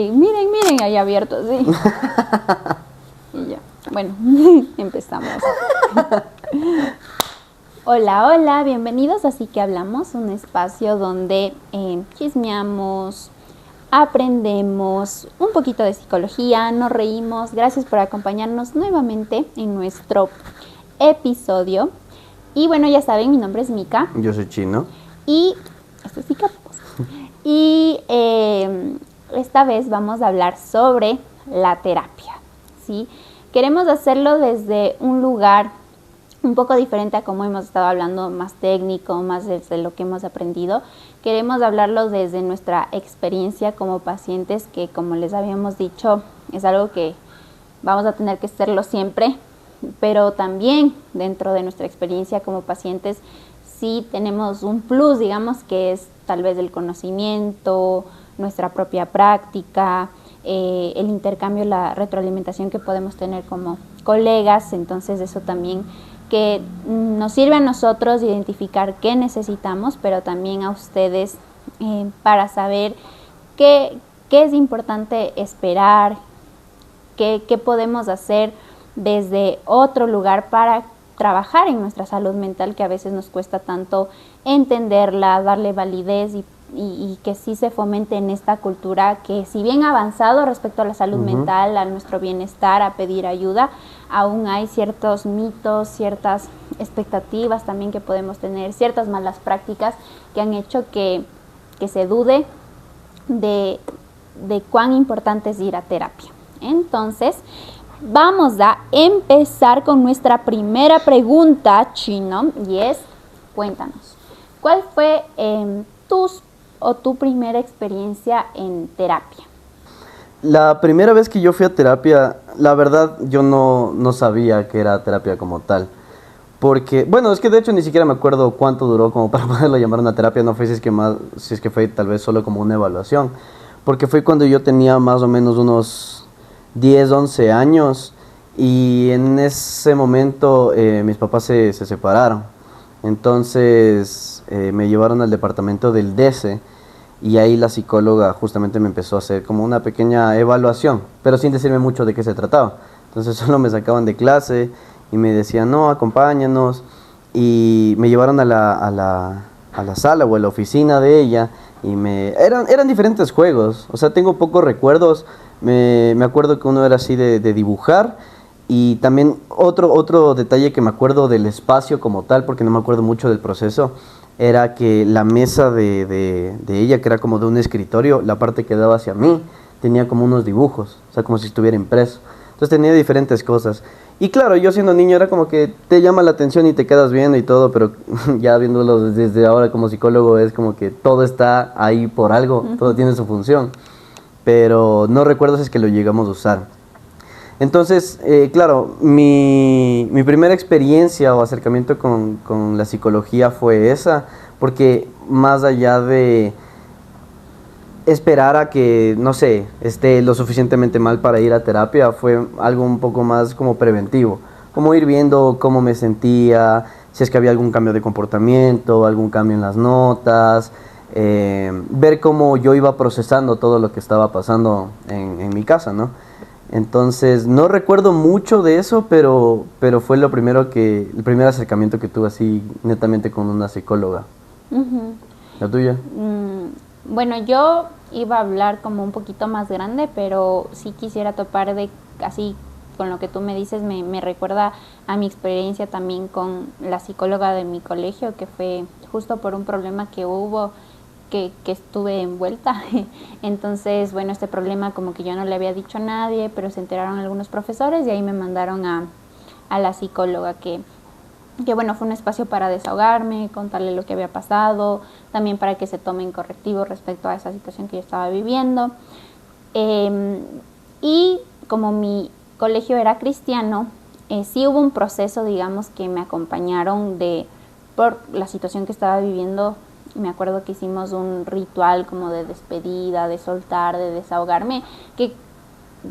Miren, miren, ahí abierto, sí. Y ya, bueno, empezamos. Hola, hola, bienvenidos a Así que Hablamos, un espacio donde chismeamos, aprendemos un poquito de psicología, nos reímos. Gracias por acompañarnos nuevamente en nuestro episodio. Y bueno, ya saben, mi nombre es Mika. Yo soy Chino. Y esto es Mika. Y esta vez vamos a hablar sobre la terapia, ¿sí? Queremos hacerlo desde un lugar un poco diferente a como hemos estado hablando, más técnico, más desde lo que hemos aprendido. Queremos hablarlo desde nuestra experiencia como pacientes, que como les habíamos dicho, es algo que vamos a tener que hacerlo siempre, pero también dentro de nuestra experiencia como pacientes sí tenemos un plus, digamos, que es tal vez el conocimiento, nuestra propia práctica, el intercambio, la retroalimentación que podemos tener como colegas. Entonces eso también que nos sirve a nosotros identificar qué necesitamos, pero también a ustedes para saber qué es importante esperar, qué podemos hacer desde otro lugar para trabajar en nuestra salud mental, que a veces nos cuesta tanto entenderla, darle validez y que sí se fomente en esta cultura que, si bien ha avanzado respecto a la salud mental, a nuestro bienestar, a pedir ayuda, aún hay ciertos mitos, ciertas expectativas también que podemos tener, ciertas malas prácticas que han hecho que se dude de cuán importante es ir a terapia. Entonces, vamos a empezar con nuestra primera pregunta, Chino, y es, cuéntanos, ¿cuál fue tu primera experiencia en terapia? La primera vez que yo fui a terapia, la verdad yo no sabía que era terapia como tal. Porque, bueno, es que de hecho ni siquiera me acuerdo cuánto duró como para poderlo llamar una terapia. No fue si es que fue tal vez solo como una evaluación. Porque fue cuando yo tenía más o menos unos 10, 11 años y en ese momento mis papás se separaron. Entonces me llevaron al departamento del DC y ahí la psicóloga justamente me empezó a hacer como una pequeña evaluación, pero sin decirme mucho de qué se trataba. Entonces solo me sacaban de clase y me decían, no, acompáñanos, y me llevaron a la sala o a la oficina de ella y eran diferentes juegos. O sea, tengo pocos recuerdos. Me acuerdo que uno era así de dibujar, y también otro detalle que me acuerdo del espacio como tal, porque no me acuerdo mucho del proceso, era que la mesa de ella, que era como de un escritorio, la parte que daba hacia mí, tenía como unos dibujos, o sea, como si estuviera impreso. Entonces tenía diferentes cosas. Y claro, yo siendo niño era como que te llama la atención y te quedas viendo y todo, pero ya viéndolo desde ahora como psicólogo es como que todo está ahí por algo, todo tiene su función. Pero no recuerdo si es que lo llegamos a usar. Entonces, claro, mi primera experiencia o acercamiento con la psicología fue esa, porque más allá de esperar a que, no sé, esté lo suficientemente mal para ir a terapia, fue algo un poco más como preventivo, como ir viendo cómo me sentía, si es que había algún cambio de comportamiento, algún cambio en las notas, ver cómo yo iba procesando todo lo que estaba pasando en mi casa, ¿no? Entonces, no recuerdo mucho de eso, pero fue el primer acercamiento que tuve así netamente con una psicóloga. ¿La tuya? Bueno, yo iba a hablar como un poquito más grande, pero sí quisiera topar de así con lo que tú me dices, me recuerda a mi experiencia también con la psicóloga de mi colegio, que fue justo por un problema que hubo, que estuve envuelta. Entonces, bueno, este problema como que yo no le había dicho a nadie, pero se enteraron algunos profesores y ahí me mandaron a la psicóloga, que bueno, fue un espacio para desahogarme, contarle lo que había pasado, también para que se tomen correctivos respecto a esa situación que yo estaba viviendo. Y como mi colegio era cristiano, sí hubo un proceso, digamos, que me acompañaron por la situación que estaba viviendo. Me acuerdo que hicimos un ritual como de despedida, de soltar, de desahogarme, que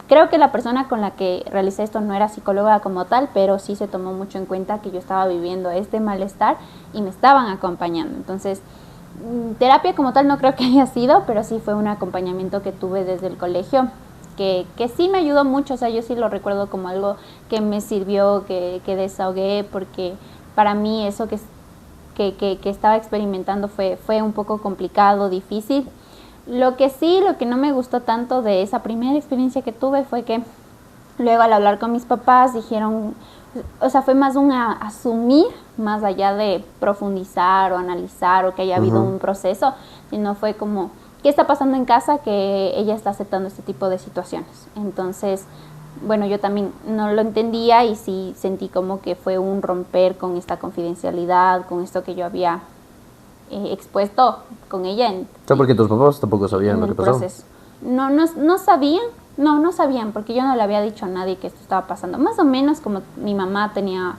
creo que la persona con la que realicé esto no era psicóloga como tal, pero sí se tomó mucho en cuenta que yo estaba viviendo este malestar y me estaban acompañando. Entonces, terapia como tal no creo que haya sido, pero sí fue un acompañamiento que tuve desde el colegio, que sí me ayudó mucho, o sea, yo sí lo recuerdo como algo que me sirvió, que desahogué, porque para mí eso que estaba experimentando fue un poco complicado, difícil. Lo que no me gustó tanto de esa primera experiencia que tuve fue que luego al hablar con mis papás dijeron, o sea, fue más un asumir, más allá de profundizar o analizar o que haya habido un proceso, sino fue como, ¿qué está pasando en casa que ella está aceptando este tipo de situaciones? Entonces, bueno, yo también no lo entendía y sí sentí como que fue un romper con esta confidencialidad, con esto que yo había expuesto con ella. O sea, porque tus papás tampoco sabían lo que pasó. Proceso. No sabían, no sabían, porque yo no le había dicho a nadie que esto estaba pasando. Más o menos como mi mamá tenía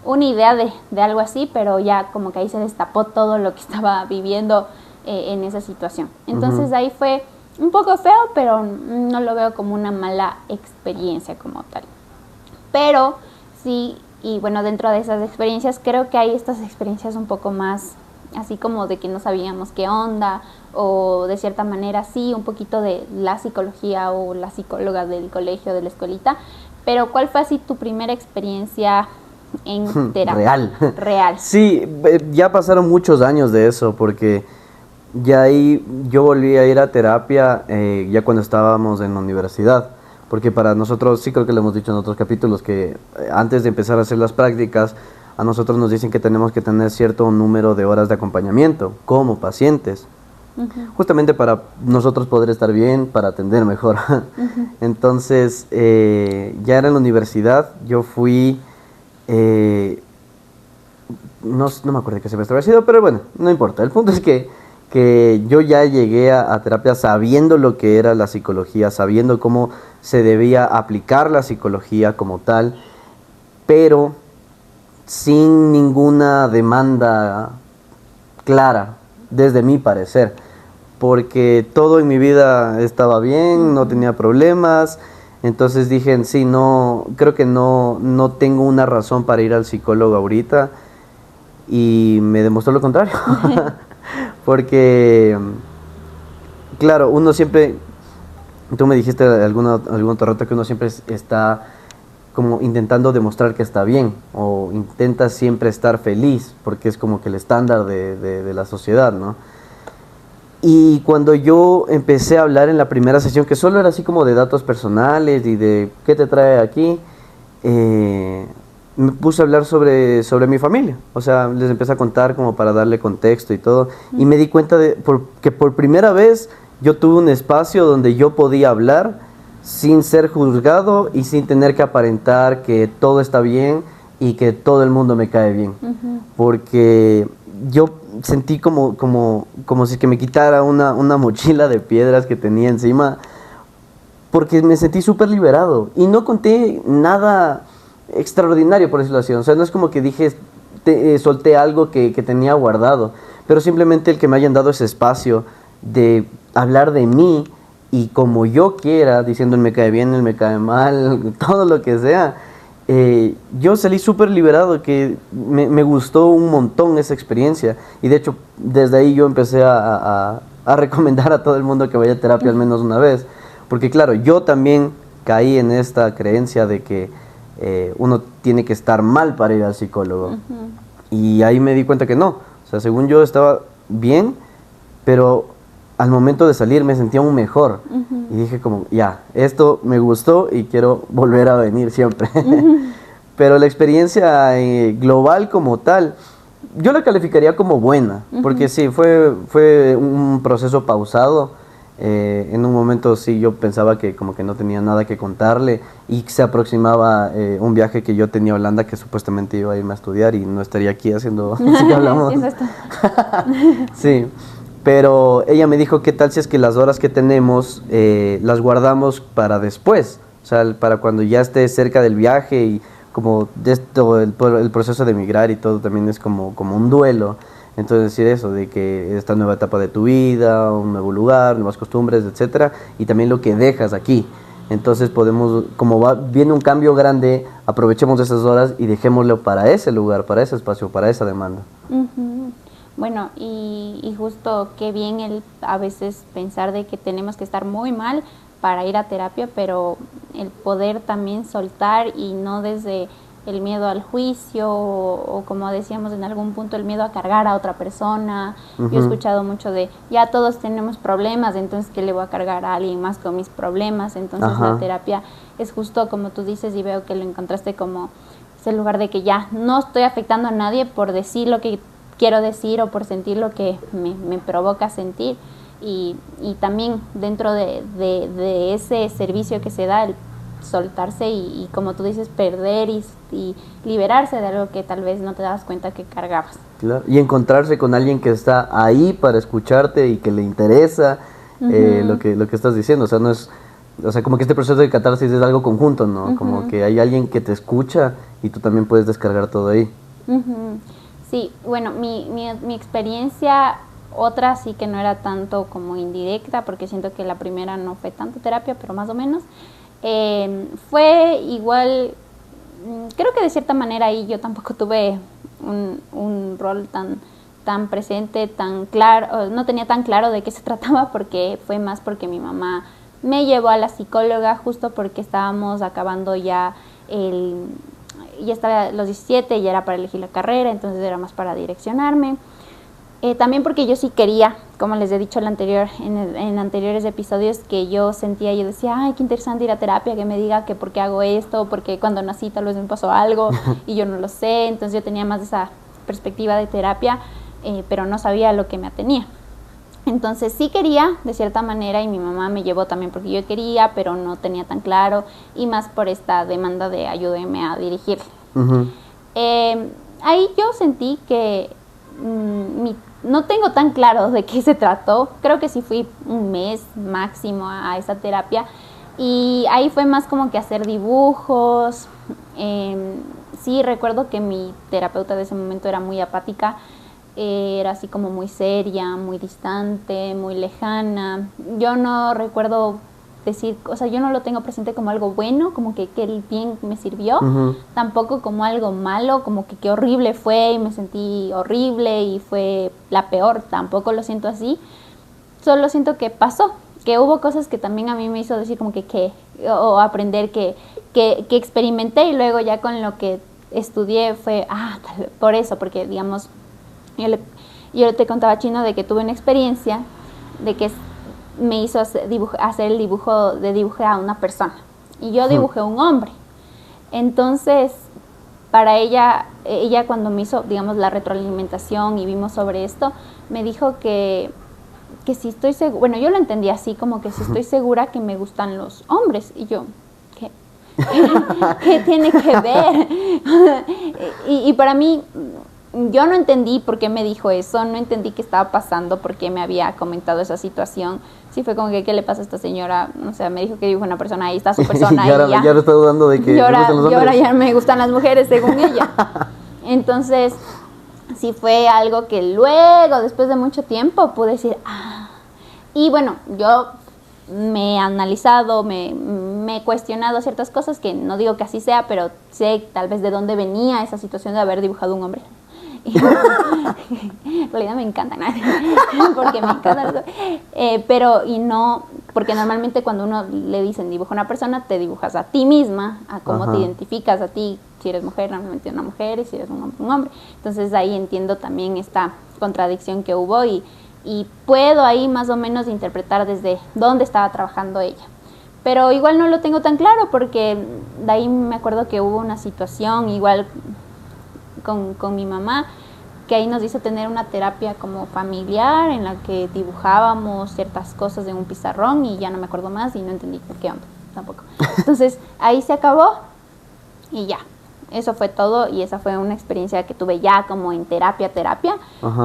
una idea de algo así, pero ya como que ahí se destapó todo lo que estaba viviendo en esa situación. Entonces ahí fue un poco feo, pero no lo veo como una mala experiencia como tal. Pero sí, y bueno, dentro de esas experiencias creo que hay estas experiencias un poco más así como de que no sabíamos qué onda, o de cierta manera sí, un poquito de la psicología o la psicóloga del colegio, de la escuelita. Pero ¿cuál fue así tu primera experiencia en terapia? Real. Sí, ya pasaron muchos años de eso, porque ya ahí yo volví a ir a terapia ya cuando estábamos en la universidad. Porque para nosotros, sí creo que lo hemos dicho en otros capítulos, que antes de empezar a hacer las prácticas, a nosotros nos dicen que tenemos que tener cierto número de horas de acompañamiento como pacientes, justamente para nosotros poder estar bien, para atender mejor. Entonces, ya era en la universidad, yo fui, no me acuerdo qué semestre había sido, pero bueno, no importa. El punto es que yo ya llegué a terapia sabiendo lo que era la psicología, sabiendo cómo se debía aplicar la psicología como tal, pero sin ninguna demanda clara, desde mi parecer, porque todo en mi vida estaba bien, no tenía problemas. Entonces dije, sí, no, creo que no tengo una razón para ir al psicólogo ahorita, y me demostró lo contrario. Porque, claro, uno siempre, tú me dijiste algún otro rato que uno siempre está como intentando demostrar que está bien, o intenta siempre estar feliz, porque es como que el estándar de la sociedad, ¿no? Y cuando yo empecé a hablar en la primera sesión, que solo era así como de datos personales y de qué te trae aquí, me puse a hablar sobre mi familia. O sea, les empecé a contar como para darle contexto y todo, y me di cuenta que por primera vez yo tuve un espacio donde yo podía hablar sin ser juzgado y sin tener que aparentar que todo está bien y que todo el mundo me cae bien. Porque yo sentí como si que me quitara una mochila de piedras que tenía encima, porque me sentí súper liberado y no conté nada extraordinario, por decirlo así. O sea, no es como que dije, solté algo que tenía guardado, pero simplemente el que me hayan dado ese espacio de hablar de mí y como yo quiera, diciendo él me cae bien, él me cae mal, todo lo que sea, yo salí súper liberado, que me gustó un montón esa experiencia. Y de hecho, desde ahí yo empecé a recomendar a todo el mundo que vaya a terapia al menos una vez. Porque claro, yo también caí en esta creencia de que uno tiene que estar mal para ir al psicólogo. Y ahí me di cuenta que no. O sea, según yo estaba bien, pero al momento de salir me sentía aún mejor. Y dije como, ya, esto me gustó y quiero volver a venir siempre. Pero la experiencia global como tal, yo la calificaría como buena, porque sí, fue un proceso pausado. En un momento sí yo pensaba que como que no tenía nada que contarle, y se aproximaba un viaje que yo tenía a Holanda, que supuestamente iba a irme a estudiar y no estaría aquí haciendo así que hablamos. Sí. Pero ella me dijo, ¿qué tal si es que las horas que tenemos las guardamos para después? O sea, para cuando ya esté cerca del viaje, y como de esto, el proceso de emigrar y todo también es como un duelo. Entonces decir eso, de que esta nueva etapa de tu vida, un nuevo lugar, nuevas costumbres, etcétera, y también lo que dejas aquí. Entonces podemos, viene un cambio grande, aprovechemos esas horas y dejémoslo para ese lugar, para ese espacio, para esa demanda. Bueno, y justo qué bien el a veces pensar de que tenemos que estar muy mal para ir a terapia, pero el poder también soltar y no desde el miedo al juicio o como decíamos en algún punto el miedo a cargar a otra persona. Yo he escuchado mucho de ya todos tenemos problemas, entonces ¿qué le voy a cargar a alguien más con mis problemas? Entonces la terapia es justo como tú dices y veo que lo encontraste como ese lugar de que ya no estoy afectando a nadie por decir lo que quiero decir o por sentir lo que me provoca sentir. Y también dentro de ese servicio que se da, el soltarse y como tú dices, perder y liberarse de algo que tal vez no te das cuenta que cargabas. Claro. Y encontrarse con alguien que está ahí para escucharte y que le interesa lo que estás diciendo. O sea, no es, o sea, como que este proceso de catarsis es algo conjunto, ¿no? Como que hay alguien que te escucha y tú también puedes descargar todo ahí. Sí, bueno, mi experiencia, otra sí que no era tanto como indirecta, porque siento que la primera no fue tanto terapia, pero más o menos. Fue igual, creo que de cierta manera ahí yo tampoco tuve un rol tan presente, tan claro, no tenía tan claro de qué se trataba, porque fue más porque mi mamá me llevó a la psicóloga justo porque estábamos acabando ya estaba a los 17, ya era para elegir la carrera, entonces era más para direccionarme. También porque yo sí quería, como les he dicho en anteriores episodios, que yo sentía, yo decía, ay, qué interesante ir a terapia, que me diga que por qué hago esto, porque cuando nací tal vez me pasó algo y yo no lo sé. Entonces yo tenía más esa perspectiva de terapia, pero no sabía lo que me atenía. Entonces sí quería, de cierta manera, y mi mamá me llevó también porque yo quería, pero no tenía tan claro, y más por esta demanda de ayúdeme a dirigir. Ahí yo sentí que no tengo tan claro de qué se trató. Creo que sí fui un mes máximo a esa terapia, y ahí fue más como que hacer dibujos. Sí, recuerdo que mi terapeuta de ese momento era muy apática. Era así como muy seria, muy distante, muy lejana. Yo no recuerdo decir, o sea, yo no lo tengo presente como algo bueno, como que el bien me sirvió, tampoco como algo malo, como que qué horrible fue y me sentí horrible y fue la peor, tampoco lo siento así. Solo siento que pasó, que hubo cosas que también a mí me hizo decir como o aprender que experimenté, y luego ya con lo que estudié fue, por eso, porque digamos, yo te contaba, Chino, de que tuve una experiencia de que me hizo hacer el dibujo a una persona, y yo dibujé un hombre. Entonces, para ella cuando me hizo, digamos, la retroalimentación y vimos sobre esto, me dijo que si estoy segura, bueno, yo lo entendí así, como que si estoy segura que me gustan los hombres, y yo, ¿qué? ¿Qué tiene que ver? y para mí, yo no entendí por qué me dijo eso, no entendí qué estaba pasando, por qué me había comentado esa situación. Sí fue como que, ¿qué le pasa a esta señora? O sea, me dijo que dijo una persona, ahí está su persona. y ahora ya está dudando de que y ahora ya me gustan las mujeres, según ella. Entonces, sí fue algo que luego, después de mucho tiempo, pude decir, Y bueno, yo me he analizado, me he cuestionado ciertas cosas, que no digo que así sea, pero sé tal vez de dónde venía esa situación de haber dibujado un hombre. En realidad me encantan, porque me encanta pero no, porque normalmente cuando uno le dicen dibuja una persona, te dibujas a ti misma, a cómo te identificas a ti, si eres mujer, normalmente una mujer, y si eres un hombre. Entonces ahí entiendo también esta contradicción que hubo, y puedo ahí más o menos interpretar desde dónde estaba trabajando ella. Pero igual no lo tengo tan claro, porque de ahí me acuerdo que hubo una situación igual con mi mamá, que ahí nos hizo tener una terapia como familiar, en la que dibujábamos ciertas cosas en un pizarrón, y ya no me acuerdo más, y no entendí por qué onda tampoco. Entonces ahí se acabó, y ya, eso fue todo, y esa fue una experiencia que tuve ya como en terapia,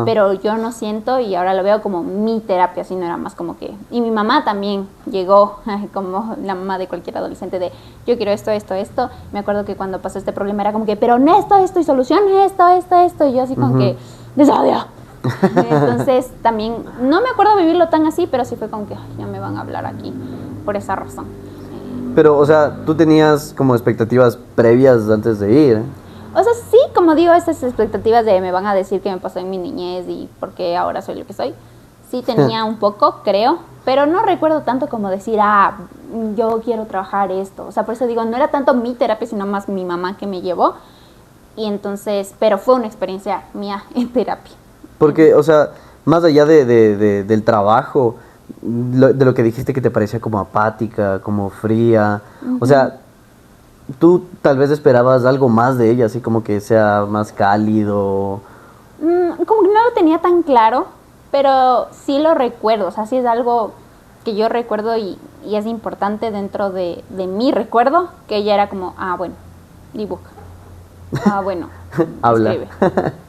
pero yo no siento, y ahora lo veo como mi terapia, sino era más como que, y mi mamá también llegó como la mamá de cualquier adolescente, de yo quiero esto. Me acuerdo que cuando pasó este problema era como que, pero no esto, y solucione esto, y yo así como que, desodio. Entonces también, no me acuerdo vivirlo tan así, pero sí fue como que, ya me van a hablar aquí, por esa razón. Pero, o sea, tú tenías como expectativas previas antes de ir. O sea, sí, como digo, estas expectativas de me van a decir qué me pasó en mi niñez y por qué ahora soy lo que soy. Sí tenía un poco, creo, pero no recuerdo tanto como decir, yo quiero trabajar esto. O sea, por eso digo, no era tanto mi terapia, sino más mi mamá que me llevó. Y entonces, pero fue una experiencia mía en terapia. Porque, o sea, más allá del trabajo, de lo que dijiste que te parecía como apática, como fría, o sea, tú tal vez esperabas algo más de ella, así como que sea más cálido. Como que no lo tenía tan claro, pero sí lo recuerdo, o sea, sí es algo que yo recuerdo y es importante dentro de mi recuerdo, que ella era como, bueno, dibuja, bueno, Habla. escribe.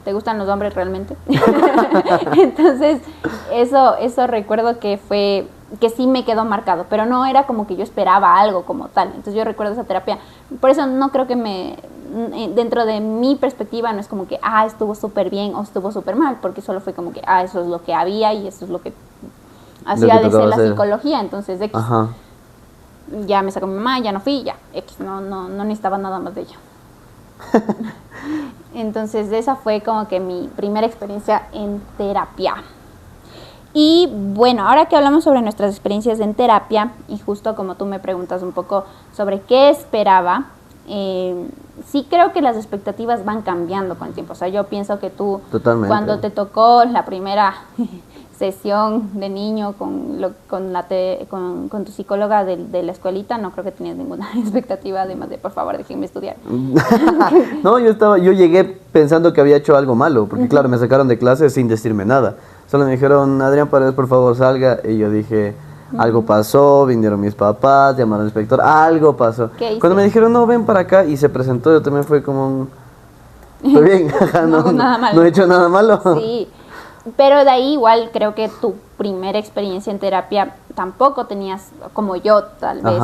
¿Te gustan los hombres realmente? Entonces, eso recuerdo que sí me quedó marcado, pero no era como que yo esperaba algo como tal. Entonces yo recuerdo esa terapia, por eso no creo que dentro de mi perspectiva no es como que, estuvo súper bien o estuvo súper mal, porque solo fue como que, eso es lo que había y eso es lo que hacía de ser la psicología. Entonces, X. Ajá. Ya me sacó mi mamá, ya no fui, ya, X, no necesitaba nada más de ella. Entonces esa fue como que mi primera experiencia en terapia. Y bueno, ahora que hablamos sobre nuestras experiencias en terapia, y justo como tú me preguntas un poco sobre qué esperaba, sí creo que las expectativas van cambiando con el tiempo. O sea, yo pienso que tú, totalmente, cuando te tocó la primera sesión de niño con tu psicóloga de la escuelita, no creo que tenías ninguna expectativa, además de, por favor, déjenme estudiar. No, yo llegué pensando que había hecho algo malo, porque claro, me sacaron de clase sin decirme nada. Solo me dijeron, Adrián Paredes, por favor, salga. Y yo dije, algo pasó, vinieron mis papás, llamaron al inspector, algo pasó. Cuando me dijeron, no, ven para acá, y se presentó, yo también fue como, estoy bien, no he hecho nada malo. Sí, pero de ahí igual creo que tu primera experiencia en terapia tampoco tenías, como yo, tal vez.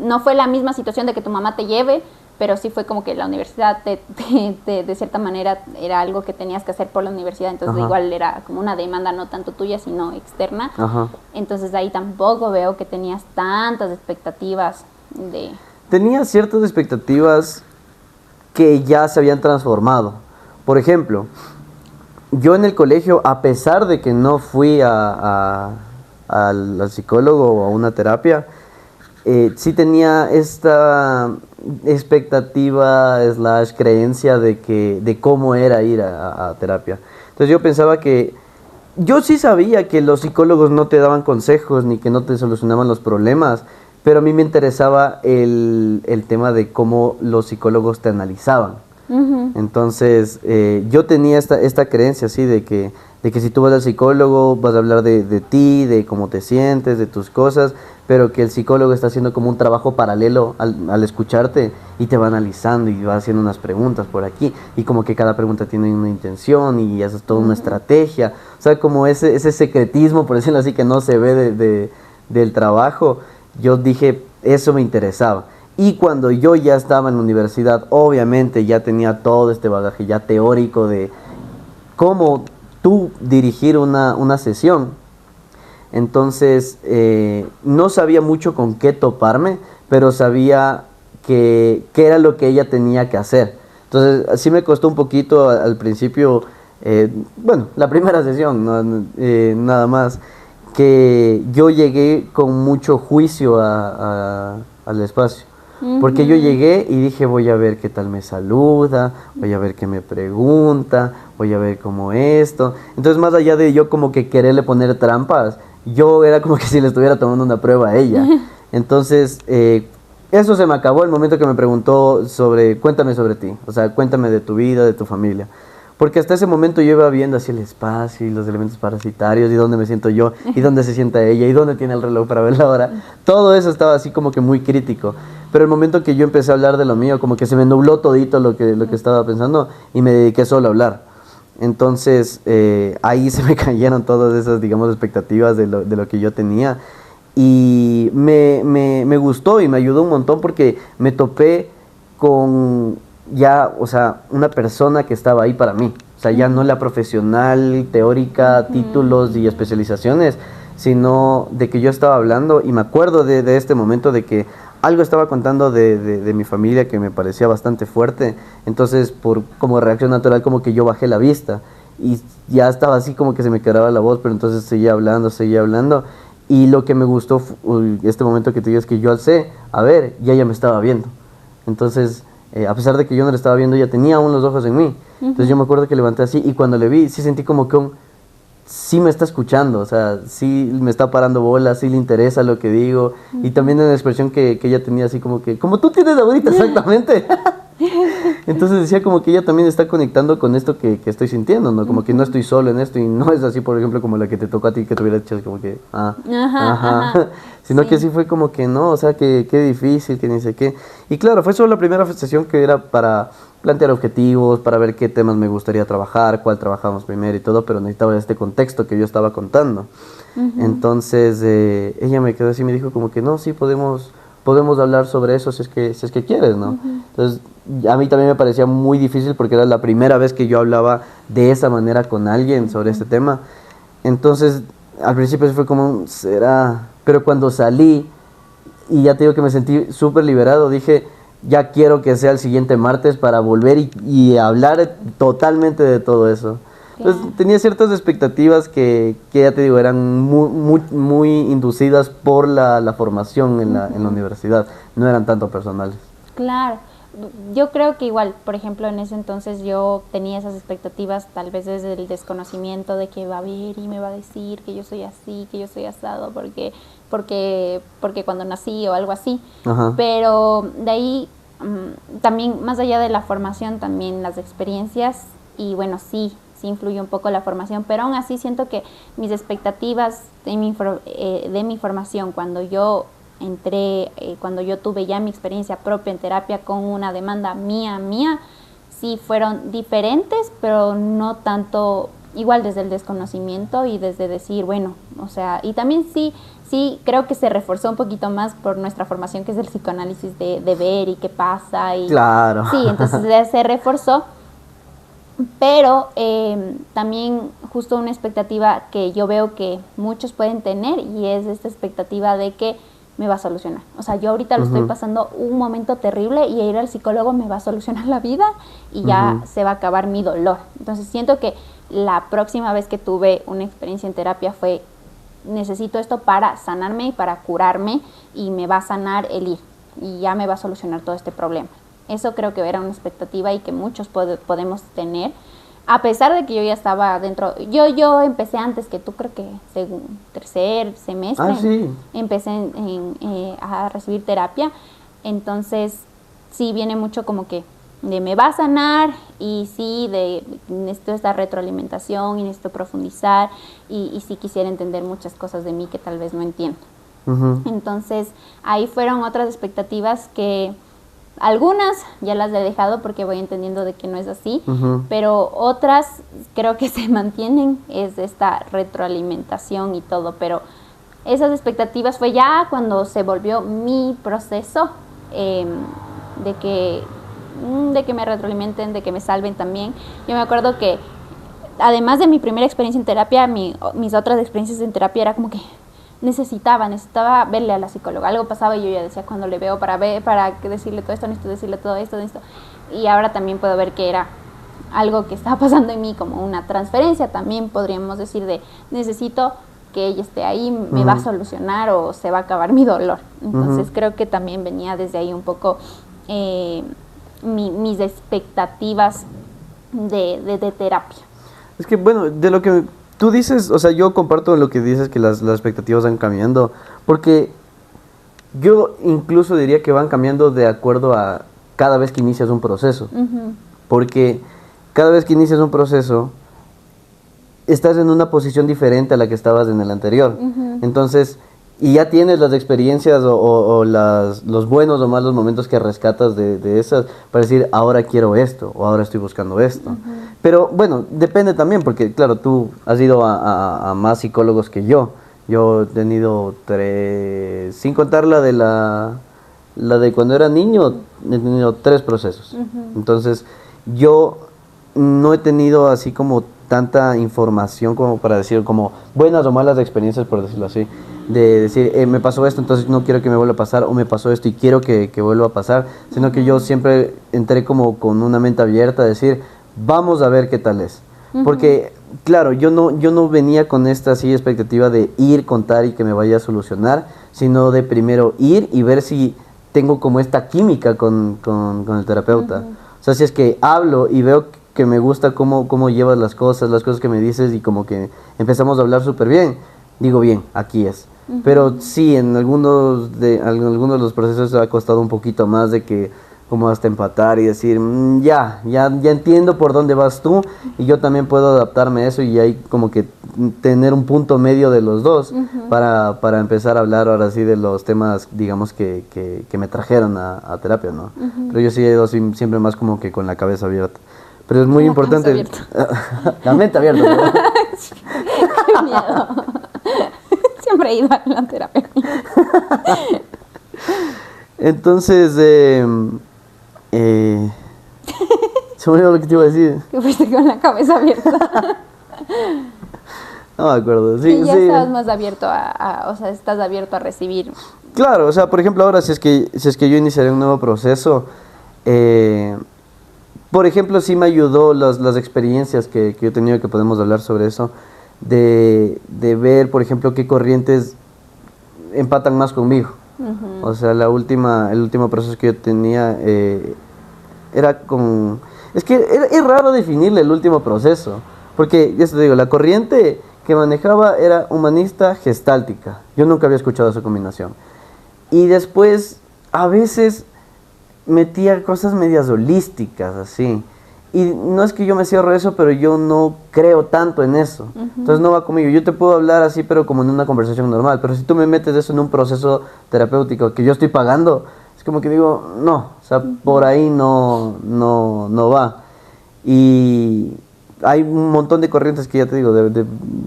No fue la misma situación de que tu mamá te lleve, pero sí fue como que la universidad de cierta manera era algo que tenías que hacer por la universidad, entonces igual era como una demanda no tanto tuya sino externa. Entonces ahí tampoco veo que tenías tantas expectativas de... Tenía ciertas expectativas que ya se habían transformado. Por ejemplo, yo en el colegio, a pesar de que no fui al psicólogo o a una terapia, sí tenía esta expectativa / creencia de cómo era ir a terapia. Entonces yo pensaba que, yo sí sabía que los psicólogos no te daban consejos ni que no te solucionaban los problemas, pero a mí me interesaba el tema de cómo los psicólogos te analizaban. Entonces yo tenía esta creencia así de que si tú vas al psicólogo vas a hablar de ti, de cómo te sientes, de tus cosas, pero que el psicólogo está haciendo como un trabajo paralelo al escucharte y te va analizando y va haciendo unas preguntas por aquí y como que cada pregunta tiene una intención y eso es toda una estrategia, o sea, como ese secretismo, por decirlo así, que no se ve del trabajo. Yo dije, eso me interesaba. Y cuando yo ya estaba en la universidad, obviamente ya tenía todo este bagaje ya teórico de cómo tú dirigir una sesión. Entonces, no sabía mucho con qué toparme, pero sabía qué era lo que ella tenía que hacer. Entonces, así me costó un poquito al principio, la primera sesión, nada más, que yo llegué con mucho juicio al espacio. Porque yo llegué y dije, voy a ver qué tal me saluda, voy a ver qué me pregunta, voy a ver cómo esto. Entonces, más allá de yo como que quererle poner trampas, yo era como que si le estuviera tomando una prueba a ella. Entonces, eso se me acabó el momento que me preguntó cuéntame sobre ti, o sea, cuéntame de tu vida, de tu familia. Porque hasta ese momento yo iba viendo así el espacio y los elementos parasitarios y dónde me siento yo y dónde se sienta ella y dónde tiene el reloj para ver la hora. Todo eso estaba así como que muy crítico. Pero el momento que yo empecé a hablar de lo mío, como que se me nubló todito lo que estaba pensando y me dediqué solo a hablar. Entonces ahí se me cayeron todas esas, digamos, expectativas de lo que yo tenía. Y me gustó y me ayudó un montón porque me topé con ya, o sea, una persona que estaba ahí para mí. O sea, ya no la profesional, teórica, títulos y especializaciones, sino de que yo estaba hablando y me acuerdo de este momento de que algo estaba contando de mi familia que me parecía bastante fuerte, entonces por como reacción natural como que yo bajé la vista y ya estaba así como que se me quebraba la voz, pero entonces seguía hablando y lo que me gustó este momento que te digo es que yo alcé a ver y ella me estaba viendo, entonces a pesar de que yo no le estaba viendo, ella tenía aún los ojos en mí, entonces yo me acuerdo que levanté así y cuando le vi sí sentí como que sí me está escuchando, o sea, sí me está parando bola, sí le interesa lo que digo, y también en la expresión que ella tenía así como que, como tú tienes ahorita, exactamente. Entonces decía como que ella también está conectando con esto que estoy sintiendo, ¿no? Como que no estoy solo en esto y no es así, por ejemplo, como la que te tocó a ti, que te hubiera dicho como que, sino que sí fue como que no, o sea, que qué difícil, que ni sé qué. Y claro, fue solo la primera sesión que era para plantear objetivos, para ver qué temas me gustaría trabajar, cuál trabajamos primero y todo, pero necesitaba este contexto que yo estaba contando. Entonces ella me quedó así y me dijo como que no, sí podemos hablar sobre eso si es que quieres, ¿no? Entonces a mí también me parecía muy difícil porque era la primera vez que yo hablaba de esa manera con alguien sobre este tema. Entonces al principio fue como, será, pero cuando salí y ya te digo que me sentí súper liberado, dije, ya quiero que sea el siguiente martes para volver y hablar totalmente de todo eso. Entonces tenía ciertas expectativas que ya te digo, eran muy inducidas por la formación en la universidad, no eran tanto personales. Claro, yo creo que igual, por ejemplo, en ese entonces yo tenía esas expectativas tal vez desde el desconocimiento de que va a ver y me va a decir que yo soy así, que yo soy asado, porque cuando nací o algo así. Pero de ahí también, más allá de la formación, también las experiencias y bueno, sí influye un poco la formación, pero aún así siento que mis expectativas de mi formación cuando yo entré, cuando yo tuve ya mi experiencia propia en terapia con una demanda mía, sí fueron diferentes, pero no tanto, igual desde el desconocimiento y desde decir, bueno, o sea, y también sí creo que se reforzó un poquito más por nuestra formación que es el psicoanálisis de ver y qué pasa. Y, claro. Sí, entonces se reforzó. Pero también justo una expectativa que yo veo que muchos pueden tener y es esta expectativa de que me va a solucionar. O sea, yo ahorita lo estoy pasando un momento terrible y ir al psicólogo me va a solucionar la vida y ya se va a acabar mi dolor. Entonces siento que la próxima vez que tuve una experiencia en terapia fue, necesito esto para sanarme y para curarme y me va a sanar el ir y ya me va a solucionar todo este problema. Eso creo que era una expectativa y que muchos podemos tener, a pesar de que yo ya estaba dentro. Yo empecé antes que tú, creo que según tercer semestre, empecé a recibir terapia. Entonces, sí viene mucho como que de me va a sanar y sí, necesito esta retroalimentación y necesito profundizar y sí quisiera entender muchas cosas de mí que tal vez no entiendo. Entonces, ahí fueron otras expectativas que algunas ya las he dejado porque voy entendiendo de que no es así, pero otras creo que se mantienen, es esta retroalimentación y todo, pero esas expectativas fue ya cuando se volvió mi proceso de que me retroalimenten, de que me salven también. Yo me acuerdo que además de mi primera experiencia en terapia, mis otras experiencias en terapia era como que necesitaba verle a la psicóloga. Algo pasaba y yo ya decía, cuando le veo para decirle todo esto, necesito decirle todo esto. Y ahora también puedo ver que era algo que estaba pasando en mí, como una transferencia. También podríamos decir necesito que ella esté ahí, me va a solucionar o se va a acabar mi dolor. Entonces creo que también venía desde ahí un poco mis expectativas de terapia. Es que bueno, de lo que tú dices, o sea, yo comparto lo que dices, que las expectativas van cambiando, porque yo incluso diría que van cambiando de acuerdo a cada vez que inicias un proceso, porque cada vez que inicias un proceso estás en una posición diferente a la que estabas en el anterior, entonces, y ya tienes las experiencias o los buenos o malos momentos que rescatas de esas para decir, ahora quiero esto o ahora estoy buscando esto. Pero bueno, depende también porque claro, tú has ido a más psicólogos que yo. Yo he tenido 3, sin contar la de cuando era niño, he tenido 3 procesos. Entonces yo no he tenido así como tanta información como para decir como buenas o malas experiencias, por decirlo así. de decir, me pasó esto, entonces no quiero que me vuelva a pasar, o me pasó esto y quiero que vuelva a pasar, sino que yo siempre entré como con una mente abierta a decir, vamos a ver qué tal es. Porque, claro, yo no venía con esta así expectativa de ir, contar y que me vaya a solucionar, sino de primero ir y ver si tengo como esta química con el terapeuta. O sea, si es que hablo y veo que me gusta cómo llevas las cosas que me dices y como que empezamos a hablar súper bien, digo, bien, aquí es. Pero sí, en algunos de los procesos ha costado un poquito más de que como hasta empatar y decir, ya entiendo por dónde vas tú y yo también puedo adaptarme a eso y hay como que tener un punto medio de los dos para empezar a hablar ahora sí de los temas, digamos, que me trajeron a terapia, ¿no? Pero yo sí he ido siempre más como que con la cabeza abierta. Pero es muy importante. La mente abierta, ¿no? Qué miedo. Siempre he ido a la terapia. Entonces, se me olvidó lo que te iba a decir. Que fuiste con la cabeza abierta. No me acuerdo. Sí, y ya sí. estás más abierto o sea, estás abierto a recibir. Claro, o sea, por ejemplo, ahora si es que yo iniciaré un nuevo proceso, por ejemplo, sí me ayudó las experiencias que yo he tenido, que podemos hablar sobre eso, de ver, por ejemplo, qué corrientes empatan más conmigo. O sea, el último proceso que yo tenía era con... Es que es raro definirle el último proceso, porque, ya te digo, la corriente que manejaba era humanista gestáltica. Yo nunca había escuchado esa combinación. Y después, a veces, metía cosas medias holísticas, así. Y no es que yo me cierro eso, pero yo no creo tanto en eso. Entonces no va conmigo. Yo te puedo hablar así, pero como en una conversación normal. Pero si tú me metes eso en un proceso terapéutico que yo estoy pagando, es como que digo, no, o sea, por ahí no va. Y hay un montón de corrientes que ya te digo,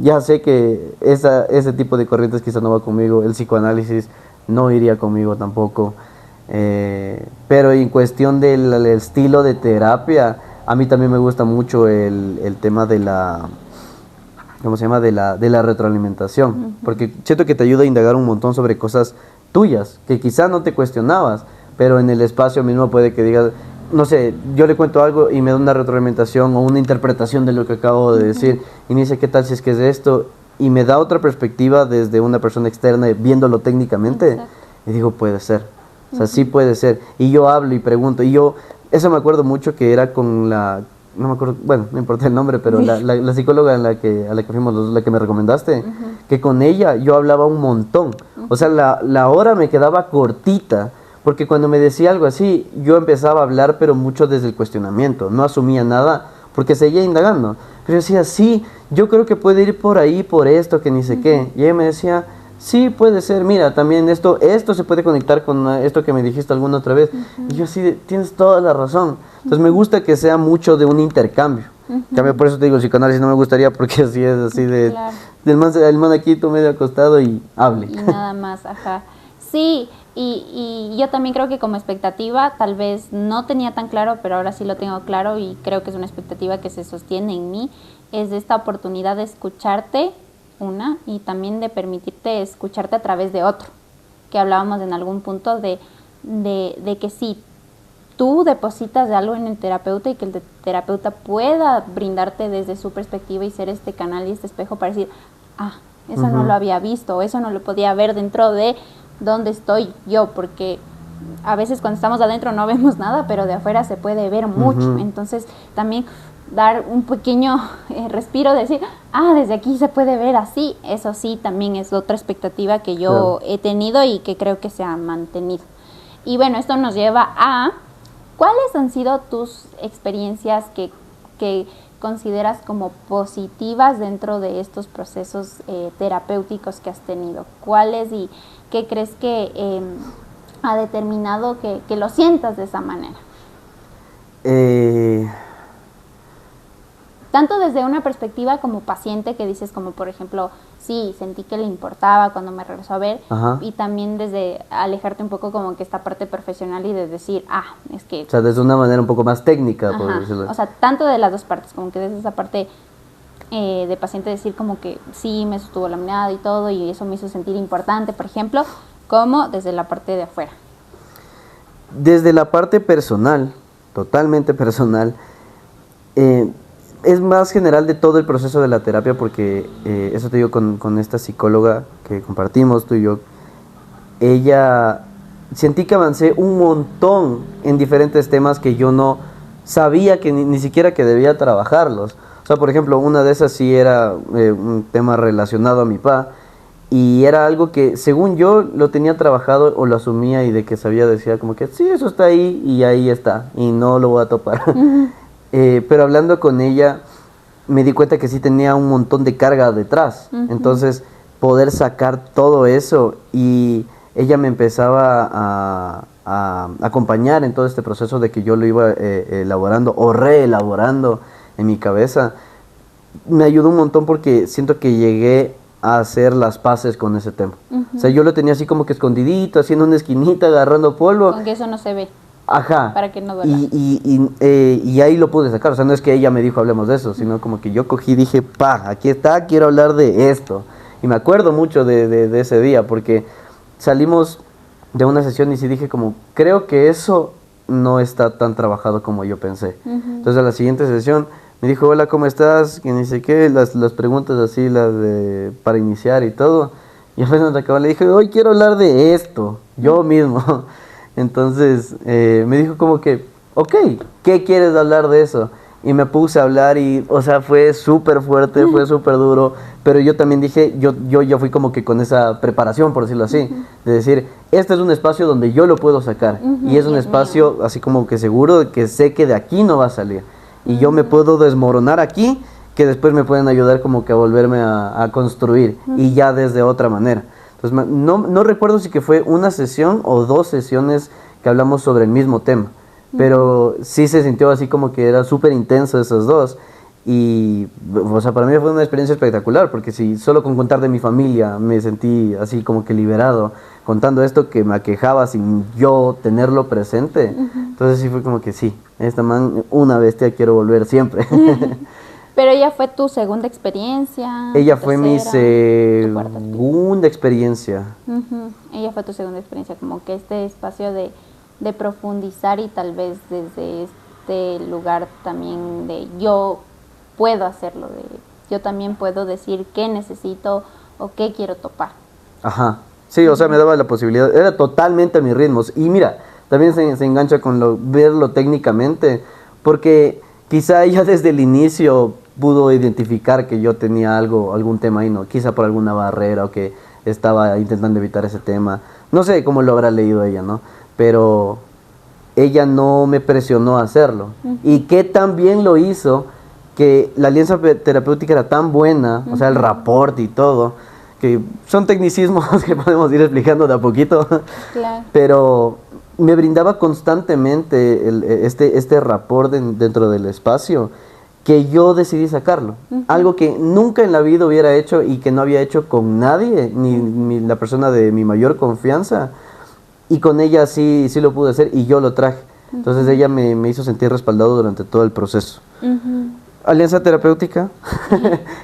ya sé que ese tipo de corrientes quizá no va conmigo. El psicoanálisis no iría conmigo tampoco. Pero en cuestión del estilo de terapia, a mí también me gusta mucho el tema de la, ¿cómo se llama? De la retroalimentación, porque siento que te ayuda a indagar un montón sobre cosas tuyas, que quizá no te cuestionabas, pero en el espacio mismo puede que digas, no sé, yo le cuento algo y me da una retroalimentación o una interpretación de lo que acabo de decir, y me dice, ¿qué tal si es que es de esto? Y me da otra perspectiva desde una persona externa, viéndolo técnicamente. Exacto. Y digo, puede ser. O sea, sí puede ser. Y yo hablo y pregunto. Y yo, eso me acuerdo mucho que era con la, no me acuerdo, bueno, no importa el nombre, pero la psicóloga a la que fuimos, la que me recomendaste, que con ella yo hablaba un montón. O sea, la hora me quedaba cortita, porque cuando me decía algo así, yo empezaba a hablar, pero mucho desde el cuestionamiento. No asumía nada, porque seguía indagando. Pero yo decía, sí, yo creo que puede ir por ahí, por esto, que ni sé qué. Y ella me decía, sí, puede ser, mira, también esto se puede conectar con esto que me dijiste alguna otra vez. Y yo así, tienes toda la razón. Entonces me gusta que sea mucho de un intercambio. También por eso te digo, el psicoanálisis no me gustaría, porque así es, así de, claro, del man aquí, tú medio acostado y hable. Y nada más, ajá. Sí, y yo también creo que como expectativa, tal vez no tenía tan claro, pero ahora sí lo tengo claro y creo que es una expectativa que se sostiene en mí, es de esta oportunidad de escucharte, y también de permitirte escucharte a través de otro, que hablábamos en algún punto de que sí, tú depositas de algo en el terapeuta y que el terapeuta pueda brindarte desde su perspectiva y ser este canal y este espejo para decir, eso no lo había visto, eso no lo podía ver dentro de donde estoy yo, porque a veces cuando estamos adentro no vemos nada, pero de afuera se puede ver mucho. Entonces también dar un pequeño respiro, decir, desde aquí se puede ver así. Eso sí, también es otra expectativa que yo he tenido y que creo que se ha mantenido. Y bueno, esto nos lleva a, ¿cuáles han sido tus experiencias que consideras como positivas dentro de estos procesos terapéuticos que has tenido? ¿Cuáles y qué crees que ha determinado que lo sientas de esa manera? Tanto desde una perspectiva como paciente, que dices como, por ejemplo, sí, sentí que le importaba cuando me regresó a ver, y también desde alejarte un poco como que esta parte profesional y de decir, es que... O sea, desde una manera un poco más técnica, por decirlo. O sea, tanto de las dos partes, como que desde esa parte de paciente decir como que sí, me sostuvo la mirada y todo, y eso me hizo sentir importante, por ejemplo, como desde la parte de afuera? Desde la parte personal, totalmente personal, es más general de todo el proceso de la terapia porque, eso te digo, con esta psicóloga que compartimos tú y yo, ella, sentí que avancé un montón en diferentes temas que yo no sabía que ni siquiera que debía trabajarlos. O sea, por ejemplo, una de esas sí era un tema relacionado a mi papá y era algo que según yo lo tenía trabajado o lo asumía y de que sabía, decía como que sí, eso está ahí y ahí está y no lo voy a topar. Pero hablando con ella me di cuenta que sí tenía un montón de carga detrás. Entonces poder sacar todo eso, y ella me empezaba a acompañar en todo este proceso de que yo lo iba elaborando o reelaborando en mi cabeza, me ayudó un montón porque siento que llegué a hacer las paces con ese tema. O sea, yo lo tenía así como que escondidito, haciendo una esquinita, agarrando polvo. Con que eso no se ve. Ajá. Para que no duela. Y ahí lo pude sacar. O sea, no es que ella me dijo hablemos de eso, sino como que yo cogí y dije, aquí está, quiero hablar de esto. Y me acuerdo mucho de ese día porque salimos de una sesión y sí dije como, creo que eso no está tan trabajado como yo pensé. Entonces a la siguiente sesión me dijo, hola, ¿cómo estás? Que ni sé qué, las preguntas así, para iniciar y todo. Y apenas acabó, le dije, hoy quiero hablar de esto, yo mismo. Entonces me dijo como que, ok, ¿qué quieres hablar de eso? Y me puse a hablar y, o sea, fue súper fuerte, fue súper duro, pero yo también dije, yo fui como que con esa preparación, por decirlo así, de decir, este es un espacio donde yo lo puedo sacar, y es un espacio así como que seguro, de que sé que de aquí no va a salir, y yo me puedo desmoronar aquí, que después me pueden ayudar como que a volverme a construir, y ya desde otra manera. Entonces, no recuerdo si que fue una sesión o 2 sesiones que hablamos sobre el mismo tema, pero sí se sintió así como que era súper intenso esos 2. Y, o sea, para mí fue una experiencia espectacular, porque si solo con contar de mi familia me sentí así como que liberado, contando esto que me aquejaba sin yo tenerlo presente, entonces sí fue como que sí, esta man, una bestia, quiero volver siempre. Pero ella fue tu segunda experiencia. Ella fue mi tercera, segunda experiencia. Ella fue tu segunda experiencia, como que este espacio de profundizar y tal vez desde este lugar también de yo puedo hacerlo, de yo también puedo decir qué necesito o qué quiero topar. Ajá, sí, o sea, me daba la posibilidad, era totalmente a mis ritmos. Y mira, también se engancha con verlo técnicamente, porque quizá ella desde el inicio pudo identificar que yo tenía algún tema ahí, ¿no? Quizá por alguna barrera o que estaba intentando evitar ese tema. No sé cómo lo habrá leído ella, ¿no? Pero ella no me presionó a hacerlo. Y que también lo hizo, que la alianza terapéutica era tan buena, o sea, el rapport y todo, que son tecnicismos que podemos ir explicando de a poquito, claro. Pero me brindaba constantemente este rapport dentro del espacio, que yo decidí sacarlo. Algo que nunca en la vida hubiera hecho y que no había hecho con nadie, ni la persona de mi mayor confianza. Y con ella sí lo pude hacer y yo lo traje. Entonces ella me hizo sentir respaldado durante todo el proceso. Alianza terapéutica,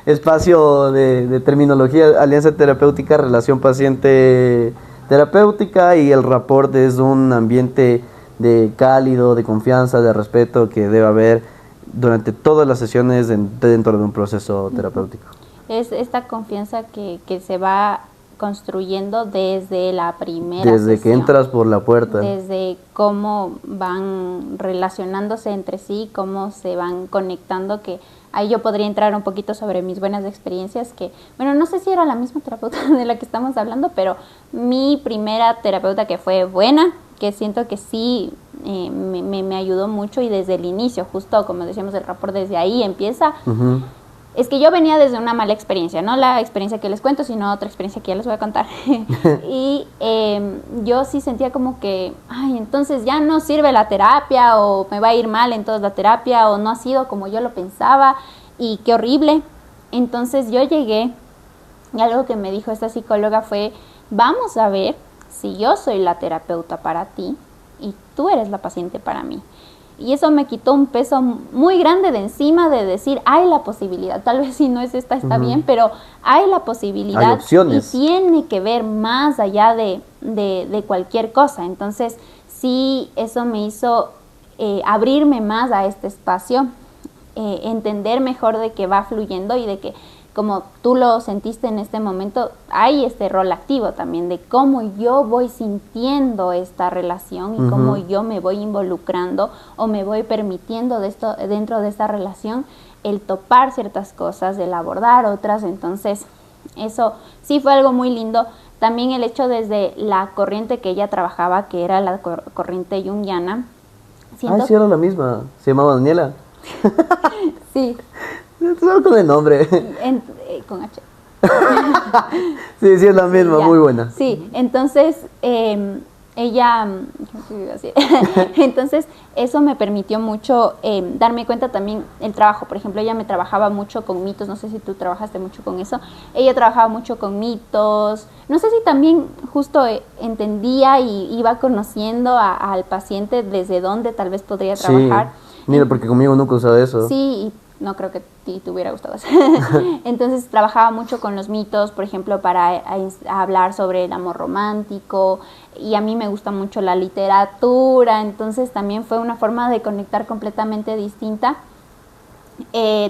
espacio de terminología, alianza terapéutica, relación paciente terapéutica, y el rapport es un ambiente de cálido, de confianza, de respeto que debe haber durante todas las sesiones dentro de un proceso terapéutico. Es esta confianza que se va construyendo desde la primera Desde sesión, que entras por la puerta. desde cómo van relacionándose entre sí, cómo se van conectando, que ahí yo podría entrar un poquito sobre mis buenas experiencias, que, bueno, no sé si era la misma terapeuta de la que estamos hablando, pero mi primera terapeuta que fue buena, que siento que sí me ayudó mucho, y desde el inicio, justo como decíamos, el rapport desde ahí empieza. Es que yo venía desde una mala experiencia, no la experiencia que les cuento, sino otra experiencia que ya les voy a contar. Y yo sí sentía como que, ay, entonces ya no sirve la terapia, o me va a ir mal en toda la terapia, o no ha sido como yo lo pensaba, y qué horrible. Entonces yo llegué, y algo que me dijo esta psicóloga fue, vamos a ver si yo soy la terapeuta para ti y tú eres la paciente para mí. Y eso me quitó un peso muy grande de encima de decir, hay la posibilidad, tal vez si no es esta está bien, pero hay la posibilidad. Hay opciones. Y tiene que ver más allá de cualquier cosa. Entonces, sí, eso me hizo abrirme más a este espacio, entender mejor de que va fluyendo y de que, como tú lo sentiste en este momento, hay este rol activo también de cómo yo voy sintiendo esta relación y cómo yo me voy involucrando o me voy permitiendo dentro de esta relación el topar ciertas cosas, el abordar otras. Entonces, eso sí fue algo muy lindo. También el hecho desde la corriente que ella trabajaba, que era la corriente junguiana. Sí, era la misma. Se llamaba Daniela. Sí. Solo con el nombre. Con H. Sí, es la misma, muy buena. Sí, entonces ella, entonces eso me permitió mucho darme cuenta también el trabajo. Por ejemplo, ella me trabajaba mucho con mitos, no sé si tú trabajaste mucho con eso. Ella trabajaba mucho con mitos, no sé si también justo entendía y iba conociendo al paciente desde dónde tal vez podría trabajar. Sí. Mira, porque conmigo nunca he usado eso. Sí, y no creo que a ti te hubiera gustado eso. Entonces trabajaba mucho con los mitos, por ejemplo, para hablar sobre el amor romántico, y a mí me gusta mucho la literatura, entonces también fue una forma de conectar completamente distinta.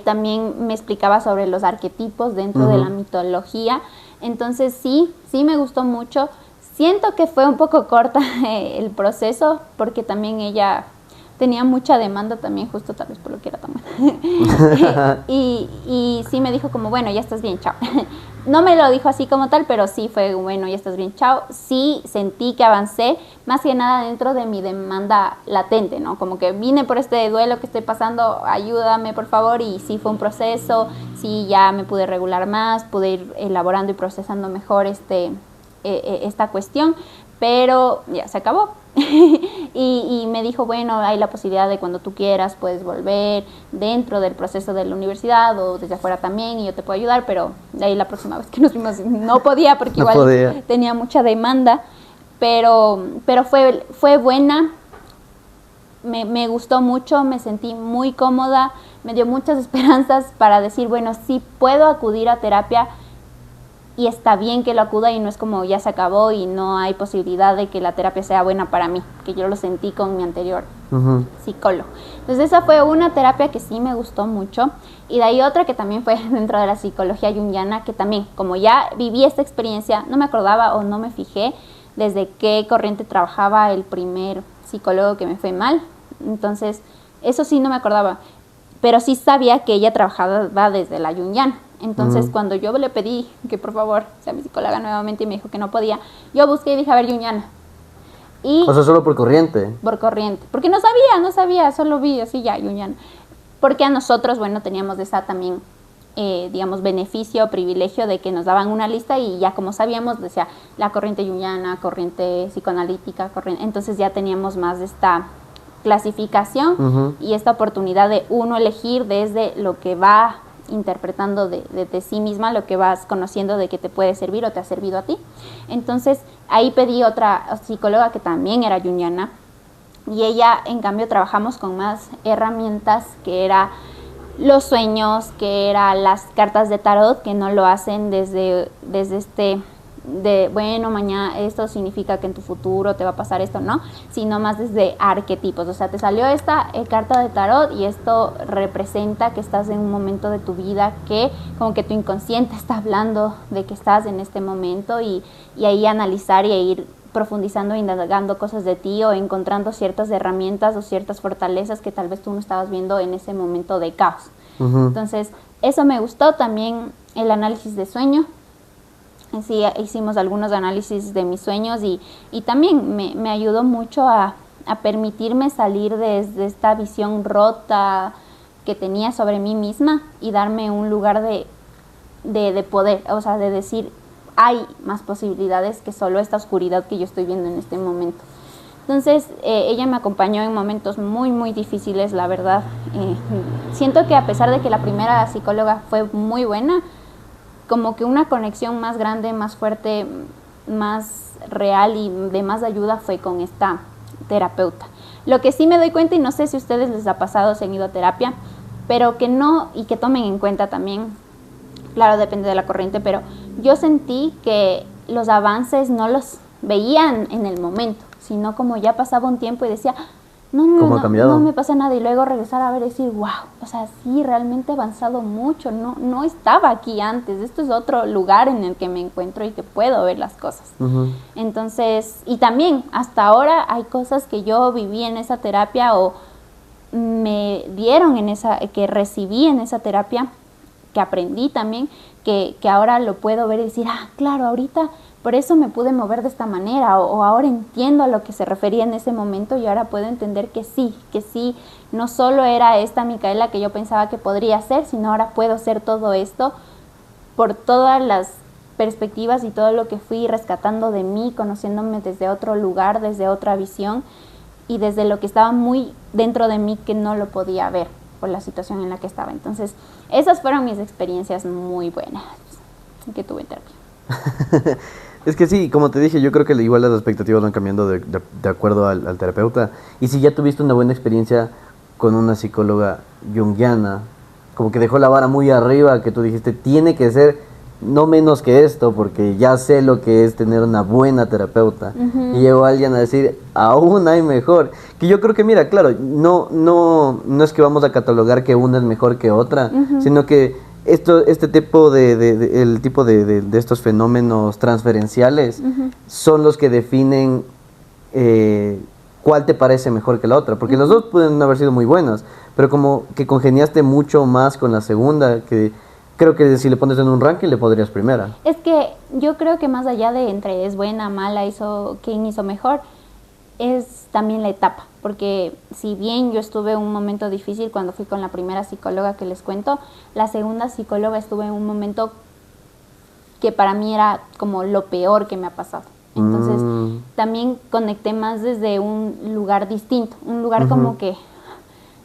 También me explicaba sobre los arquetipos dentro de la mitología, entonces sí me gustó mucho. Siento que fue un poco corta el proceso, porque también ella tenía mucha demanda también, justo tal vez por lo que era tan buena. y sí me dijo como, bueno, ya estás bien, chao. No me lo dijo así como tal, pero sí fue, bueno, ya estás bien, chao. Sí sentí que avancé, más que nada dentro de mi demanda latente, ¿no? Como que vine por este duelo que estoy pasando, ayúdame por favor, y sí fue un proceso, sí ya me pude regular más, pude ir elaborando y procesando mejor esta cuestión, pero ya se acabó. y me dijo, bueno, hay la posibilidad de cuando tú quieras puedes volver dentro del proceso de la universidad o desde afuera también, y yo te puedo ayudar, pero de ahí la próxima vez que nos vimos no podía porque igual tenía mucha demanda, pero fue buena. Me gustó mucho, me sentí muy cómoda, me dio muchas esperanzas para decir, bueno, sí puedo acudir a terapia y está bien que lo acuda, y no es como ya se acabó y no hay posibilidad de que la terapia sea buena para mí, que yo lo sentí con mi anterior psicólogo. Entonces esa fue una terapia que sí me gustó mucho, y de ahí otra que también fue dentro de la psicología junguiana, que también como ya viví esta experiencia, no me acordaba o no me fijé desde qué corriente trabajaba el primer psicólogo que me fue mal, entonces eso sí no me acordaba, pero sí sabía que ella trabajaba desde la junguiana. Entonces, cuando yo le pedí que por favor sea mi psicóloga nuevamente y me dijo que no podía, yo busqué y dije, a ver, junguiana. O sea, solo por corriente. Por corriente. Porque no sabía, solo vi así ya, junguiana. Porque a nosotros, bueno, teníamos esa también, digamos, beneficio, privilegio de que nos daban una lista y ya como sabíamos, decía la corriente junguiana, corriente psicoanalítica, corriente. Entonces ya teníamos más de esta clasificación y esta oportunidad de uno elegir desde lo que va interpretando de sí misma, lo que vas conociendo de que te puede servir o te ha servido a ti. Entonces ahí pedí otra psicóloga que también era junguiana, y ella en cambio trabajamos con más herramientas, que era los sueños, que era las cartas de tarot, que no lo hacen desde de bueno, mañana esto significa que en tu futuro te va a pasar esto, no, sino más desde arquetipos. O sea, te salió esta carta de tarot y esto representa que estás en un momento de tu vida que como que tu inconsciente está hablando de que estás en este momento, y ahí analizar y ir profundizando, indagando cosas de ti o encontrando ciertas herramientas o ciertas fortalezas que tal vez tú no estabas viendo en ese momento de caos. Entonces, eso me gustó. También el análisis de sueño. Sí, hicimos algunos análisis de mis sueños y también me ayudó mucho a permitirme salir de esta visión rota que tenía sobre mí misma y darme un lugar de poder, o sea, de decir, hay más posibilidades que solo esta oscuridad que yo estoy viendo en este momento. Entonces, ella me acompañó en momentos muy, muy difíciles, la verdad. Siento que a pesar de que la primera psicóloga fue muy buena, como que una conexión más grande, más fuerte, más real y de más ayuda fue con esta terapeuta. Lo que sí me doy cuenta, y no sé si a ustedes les ha pasado, si han ido a terapia, pero que no, y que tomen en cuenta también, claro, depende de la corriente, pero yo sentí que los avances no los veían en el momento, sino como ya pasaba un tiempo y decía, no me pasa nada, y luego regresar a ver y decir, wow, o sea, sí, realmente he avanzado mucho, no estaba aquí antes, esto es otro lugar en el que me encuentro y que puedo ver las cosas. Entonces, y también hasta ahora hay cosas que yo viví en esa terapia o me dieron que recibí en esa terapia, que aprendí también, que ahora lo puedo ver y decir, claro, ahorita por eso me pude mover de esta manera, o ahora entiendo a lo que se refería en ese momento y ahora puedo entender que sí, no solo era esta Micaela que yo pensaba que podría ser, sino ahora puedo ser todo esto por todas las perspectivas y todo lo que fui rescatando de mí, conociéndome desde otro lugar, desde otra visión y desde lo que estaba muy dentro de mí que no lo podía ver por la situación en la que estaba. Entonces, esas fueron mis experiencias muy buenas que tuve en terapia. Es que sí, como te dije, yo creo que igual las expectativas van cambiando de acuerdo al terapeuta. Y si ya tuviste una buena experiencia con una psicóloga junguiana, como que dejó la vara muy arriba, que tú dijiste, tiene que ser no menos que esto, porque ya sé lo que es tener una buena terapeuta. Y llegó alguien a decir, aún hay mejor. Que yo creo que, mira, claro, no es que vamos a catalogar que una es mejor que otra, sino que este tipo de estos fenómenos transferenciales son los que definen cuál te parece mejor que la otra, porque las dos pueden haber sido muy buenas, pero como que congeniaste mucho más con la segunda, que creo que si le pones en un ranking le pondrías primera. Es que yo creo que más allá de entre es buena, mala, quién hizo mejor, es también la etapa, porque si bien yo estuve en un momento difícil cuando fui con la primera psicóloga que les cuento, la segunda psicóloga estuve en un momento que para mí era como lo peor que me ha pasado. Entonces también conecté más desde un lugar distinto, un lugar como que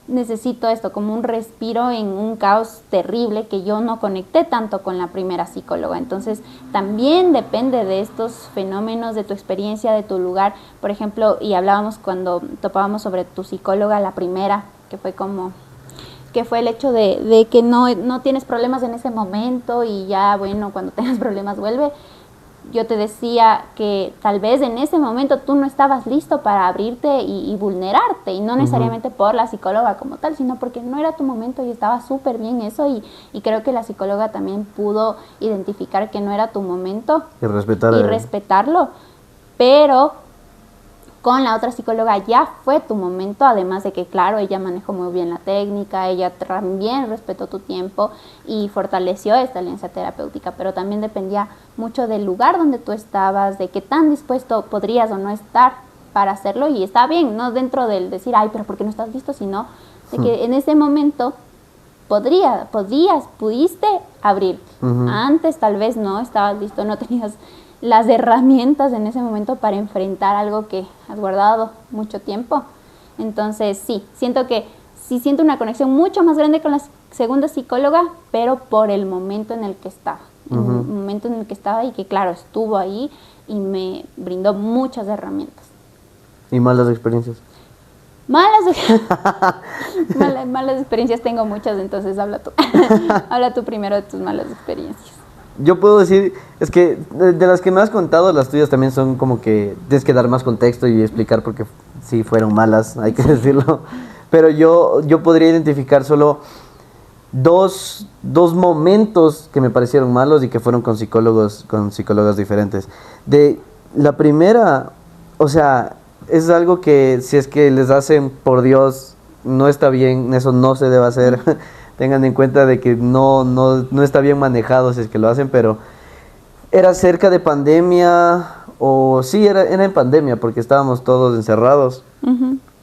necesito esto, como un respiro en un caos terrible que yo no conecté tanto con la primera psicóloga. Entonces también depende de estos fenómenos, de tu experiencia, de tu lugar. Por ejemplo, y hablábamos cuando topábamos sobre tu psicóloga, la primera, que fue el hecho de que no tienes problemas en ese momento y ya, bueno, cuando tengas problemas vuelve. Yo te decía que tal vez en ese momento tú no estabas listo para abrirte y vulnerarte, y no necesariamente por la psicóloga como tal, sino porque no era tu momento y estaba súper bien eso, y creo que la psicóloga también pudo identificar que no era tu momento y respetarlo, pero con la otra psicóloga ya fue tu momento, además de que, claro, ella manejó muy bien la técnica, ella también respetó tu tiempo y fortaleció esta alianza terapéutica, pero también dependía mucho del lugar donde tú estabas, de qué tan dispuesto podrías o no estar para hacerlo, y está bien, no dentro del decir, ay, pero ¿por qué no estás listo?, sino de que en ese momento pudiste abrirte. Antes tal vez no estabas listo, no tenías las herramientas en ese momento para enfrentar algo que has guardado mucho tiempo. Entonces sí, siento una conexión mucho más grande con la segunda psicóloga, pero por el momento en el que estaba. En el momento en el que estaba, y que claro, estuvo ahí y me brindó muchas herramientas. ¿Y malas experiencias? Malas experiencias tengo muchas, entonces habla tú. Habla tú primero de tus malas experiencias. Yo puedo decir, es que de las que me has contado, las tuyas también son como que tienes que dar más contexto y explicar porque sí fueron malas, hay que decirlo. Pero yo podría identificar solo dos momentos que me parecieron malos y que fueron con psicólogas diferentes. De la primera, o sea, es algo que si es que les hacen, por Dios, no está bien, eso no se debe hacer. Tengan en cuenta de que no está bien manejado si es que lo hacen, pero era cerca de pandemia, o sí, era en pandemia porque estábamos todos encerrados.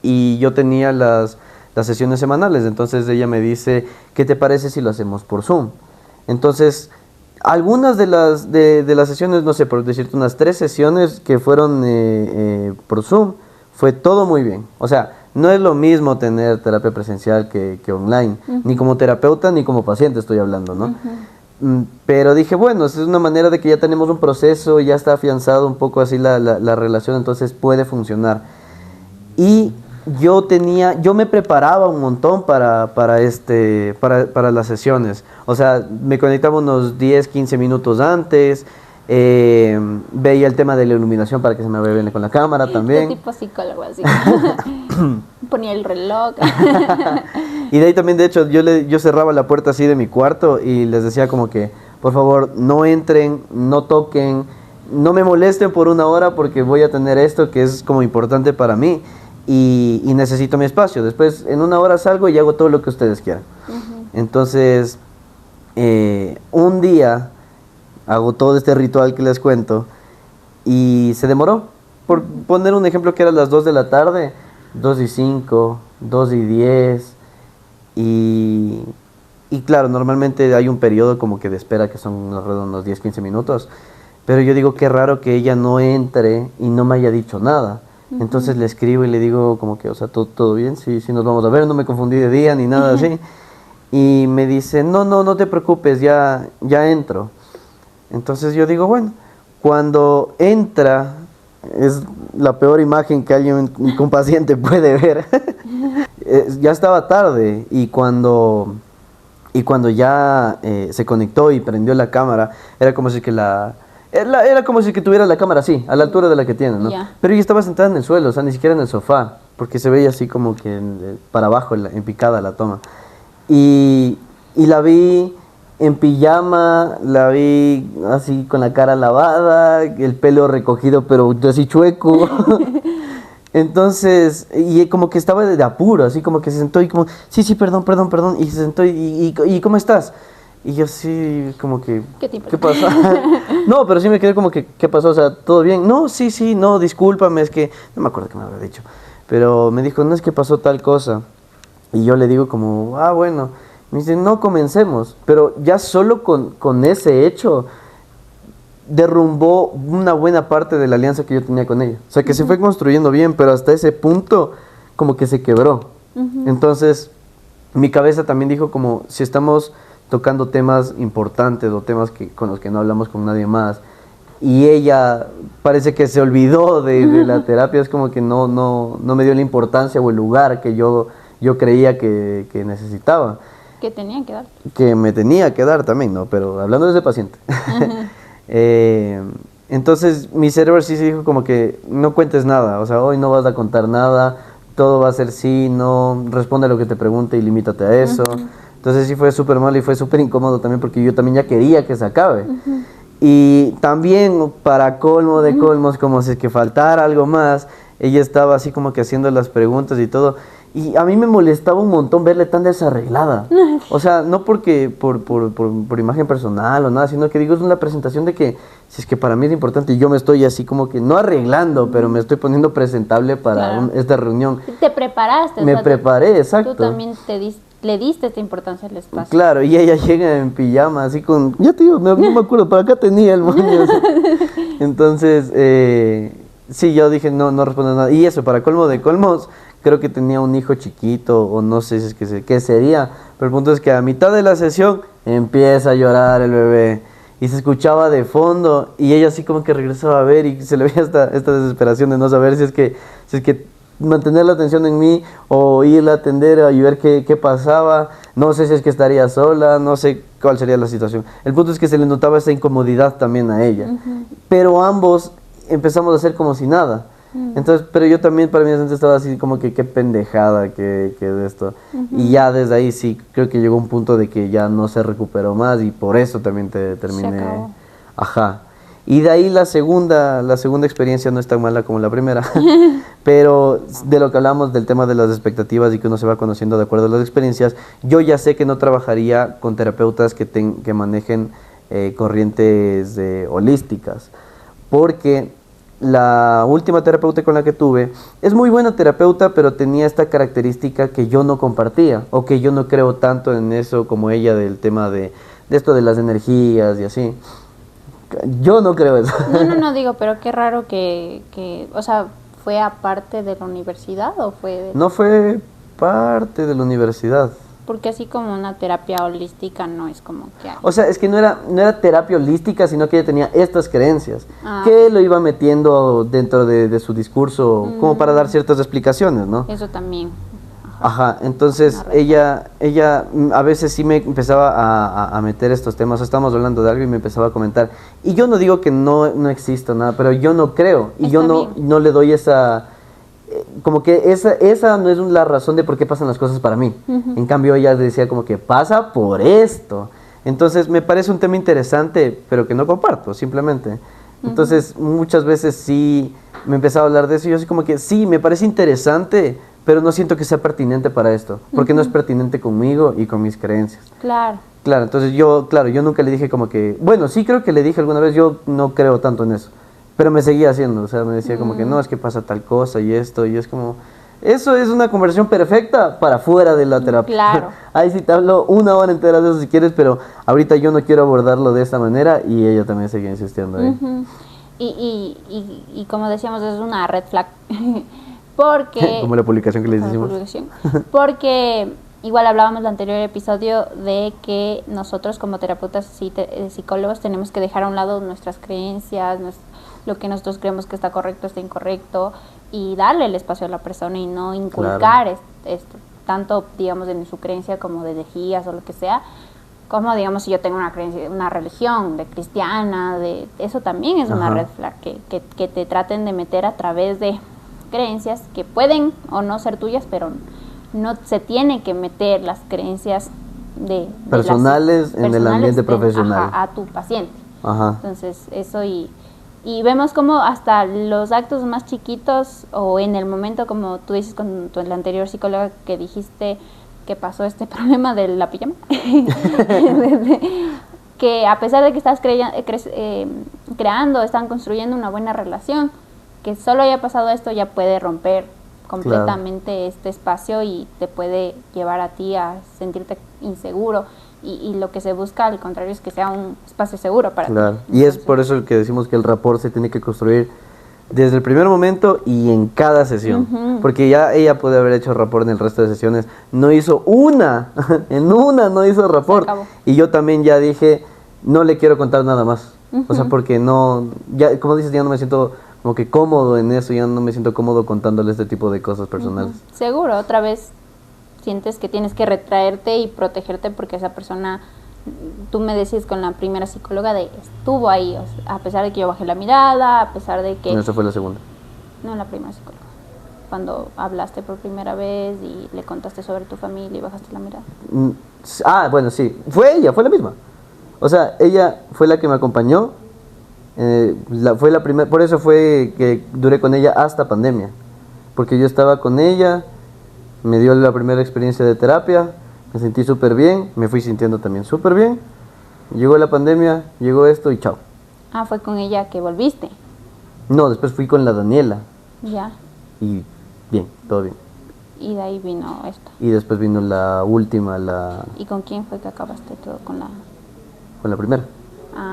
Y yo tenía las sesiones semanales, entonces ella me dice, ¿qué te parece si lo hacemos por Zoom? Entonces, algunas de las sesiones, no sé, por decirte, unas 3 sesiones que fueron por Zoom, fue todo muy bien. O sea, no es lo mismo tener terapia presencial que online, ni como terapeuta ni como paciente estoy hablando, ¿no? Pero dije, bueno, es una manera de que ya tenemos un proceso, ya está afianzado un poco así la relación, entonces puede funcionar. Y yo me preparaba un montón para las sesiones. O sea, me conectaba unos 10, 15 minutos antes, veía el tema de la iluminación para que se me vea bien con la cámara también. Tipo psicólogo, así. Ponía el reloj. Y de ahí también, de hecho, yo cerraba la puerta así de mi cuarto y les decía como que, por favor, no entren, no toquen, no me molesten por una hora porque voy a tener esto que es como importante para mí y necesito mi espacio. Después, en una hora salgo y hago todo lo que ustedes quieran. Entonces, un día hago todo este ritual que les cuento y se demoró. Por poner un ejemplo que era las 2 de la tarde, 2:05, 2:10 y claro, normalmente hay un periodo como que de espera que son unos 10, 15 minutos, pero yo digo qué raro que ella no entre y no me haya dicho nada. Entonces le escribo y le digo como que, o sea, todo bien, sí, nos vamos a ver, no me confundí de día ni nada así. Y me dice, no te preocupes, ya entro. Entonces yo digo, bueno, cuando entra, es la peor imagen que alguien, un paciente puede ver. Ya estaba tarde y cuando ya se conectó y prendió la cámara, era como si que era como si que tuviera la cámara así, a la altura de la que tiene, ¿no? Yeah. Pero ella estaba sentada en el suelo, o sea, ni siquiera en el sofá, porque se veía así como que para abajo, en picada la toma. Y la vi en pijama, la vi así con la cara lavada, el pelo recogido pero así chueco. Entonces, y como que estaba de apuro, así como que se sentó y como, sí, perdón, y se sentó y ¿cómo estás? Y yo sí, como que, ¿qué pasó? No, pero sí me quedé como que, ¿qué pasó? O sea, ¿todo bien? No, sí, no, discúlpame, es que, no me acuerdo qué me había dicho, pero me dijo, no, es que pasó tal cosa. Y yo le digo como, bueno, me dice, no, comencemos, pero ya solo con ese hecho derrumbó una buena parte de la alianza que yo tenía con ella. O sea, que se fue construyendo bien, pero hasta ese punto como que se quebró. Entonces, mi cabeza también dijo como, si estamos tocando temas importantes o temas con los que no hablamos con nadie más, y ella parece que se olvidó de la terapia, es como que no me dio la importancia o el lugar que yo creía que necesitaba. Que tenía que dar. Que me tenía que dar también, ¿no? Pero hablando de ese paciente. Entonces mi cerebro sí se dijo como que no cuentes nada, o sea, hoy no vas a contar nada, todo va a ser sí, no, responde a lo que te pregunte y limítate a eso. Entonces sí fue súper mal y fue súper incómodo también porque yo también ya quería que se acabe. Y también para colmo de colmos, como si es que faltara algo más, ella estaba así como que haciendo las preguntas y todo. Y a mí me molestaba un montón verle tan desarreglada. O sea, no porque por imagen personal o nada, sino que digo, es una presentación de que, si es que para mí es importante, y yo me estoy así como que, no arreglando, pero me estoy poniendo presentable para esta reunión. Te preparaste. Me preparé, exacto. Tú también le diste esta importancia al espacio. Claro, y ella llega en pijama, así con, ya te digo, no me acuerdo, para acá tenía el moño. Entonces, sí, yo dije, no respondo nada. Y eso, para colmo de colmos, creo que tenía un hijo chiquito, o no sé si es que qué sería, pero el punto es que a mitad de la sesión empieza a llorar el bebé, y se escuchaba de fondo, y ella así como que regresaba a ver, y se le veía esta desesperación de no saber si es que mantener la atención en mí, o irla a atender y ver qué pasaba, no sé si es que estaría sola, no sé cuál sería la situación. El punto es que se le notaba esa incomodidad también a ella, pero ambos empezamos a hacer como si nada. Entonces, pero yo también para mí estaba así como que qué pendejada que de esto. Y ya desde ahí sí, creo que llegó un punto de que ya no se recuperó más y por eso también terminé. Ajá. Y de ahí la segunda experiencia no es tan mala como la primera. Pero de lo que hablamos del tema de las expectativas y que uno se va conociendo de acuerdo a las experiencias, yo ya sé que no trabajaría con terapeutas que manejen corrientes holísticas. Porque la última terapeuta con la que tuve es muy buena terapeuta, pero tenía esta característica que yo no compartía, o que yo no creo tanto en eso como ella, del tema de esto de las energías y así. Yo no creo eso. No digo, pero qué raro que o sea, ¿fue aparte de la universidad o fue...? No fue parte de la universidad. Porque así como una terapia holística no es como que hay. O sea, es que no era terapia holística, sino que ella tenía estas creencias, Ah. que lo iba metiendo dentro de su discurso, como para dar ciertas explicaciones, ¿no? Eso también. Ajá, entonces Una red ella a veces sí me empezaba a meter estos temas, estábamos hablando de algo y me empezaba a comentar. Y yo no digo que no exista nada, pero yo no creo, y yo Está bien. no le doy esa, como que esa no es la razón de por qué pasan las cosas para mí. En cambio ella decía como que pasa por esto. Entonces me parece un tema interesante, pero que no comparto, simplemente. Entonces muchas veces sí me empezaba a hablar de eso y yo así como que sí, me parece interesante, pero no siento que sea pertinente para esto, porque no es pertinente conmigo y con mis creencias. Claro. Claro, entonces yo nunca le dije como que, bueno, sí creo que le dije alguna vez, yo no creo tanto en eso, pero me seguía haciendo, o sea, me decía como que no, es que pasa tal cosa y esto, y es como, eso es una conversación perfecta para fuera de la terapia. Claro. Ahí sí te hablo 1 hora entera de eso si quieres, pero ahorita yo no quiero abordarlo de esta manera y ella también seguía insistiendo ahí. Ujú. Y como decíamos, es una red flag. Porque... Como la publicación que les como la hicimos. publicación. Porque igual hablábamos en el anterior episodio de que nosotros como terapeutas y psicólogos tenemos que dejar a un lado nuestras creencias, lo que nosotros creemos que está correcto, está incorrecto, y darle el espacio a la persona y no inculcar esto, tanto digamos de su creencia como de herejías o lo que sea, como digamos si yo tengo una creencia, una religión de cristiana, de eso también es una Ajá. red flag, que te traten de meter a través de creencias que pueden o no ser tuyas, pero no se tiene que meter las creencias de Personales en el ambiente profesional. a tu paciente. Ajá. Entonces eso y vemos como hasta los actos más chiquitos o en el momento, como tú dices con la anterior psicóloga que dijiste que pasó este problema de la pijama, que a pesar de que estás creando, están construyendo una buena relación, que solo haya pasado esto ya puede romper completamente este espacio y te puede llevar a ti a sentirte inseguro y lo que se busca al contrario es que sea un espacio seguro para ti. Y es por eso que decimos que el rapport se tiene que construir desde el primer momento y en cada sesión, porque ya ella puede haber hecho rapport en el resto de sesiones, no hizo en una no hizo rapport, y yo también ya dije, no le quiero contar nada más, o sea, porque no, ya como dices, ya no me siento como que cómodo en eso, ya no me siento cómodo contándole este tipo de cosas personales. Seguro, otra vez sientes que tienes que retraerte y protegerte porque esa persona, tú me decías con la primera psicóloga, estuvo ahí, o sea, a pesar de que yo bajé la mirada, a pesar de que... No, esa fue la segunda. No, la primera psicóloga. Cuando hablaste por primera vez y le contaste sobre tu familia y bajaste la mirada. Bueno, sí, fue ella, fue la misma. O sea, ella fue la que me acompañó. Fue la primera, por eso fue que duré con ella hasta pandemia, porque yo estaba con ella, me dio la primera experiencia de terapia, me sentí súper bien, me fui sintiendo también súper bien, llegó la pandemia, llegó esto y chao. Fue con ella que volviste. No, después fui con la Daniela. Ya. Y bien, todo bien. Y de ahí vino esto. Y después vino la última, ¿Y con quién fue que acabaste todo? Con la primera.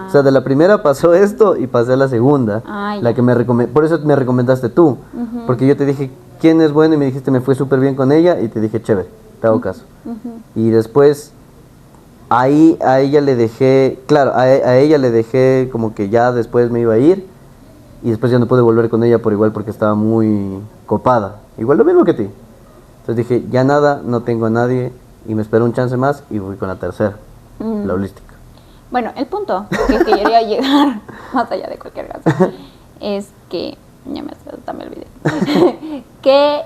O sea, de la primera pasó esto y pasé a la segunda, la que por eso me recomendaste tú, porque yo te dije quién es bueno y me dijiste me fue súper bien con ella y te dije chévere, te hago caso. Y después ahí a ella le dejé, claro, a ella le dejé como que ya después me iba a ir y después ya no pude volver con ella por igual porque estaba muy copada, igual lo mismo que ti. Entonces dije ya nada, no tengo a nadie y me esperé un chance más y fui con la tercera, la holística. Bueno, el punto que quería llegar, más allá de cualquier caso, es que, ya me olvidé, que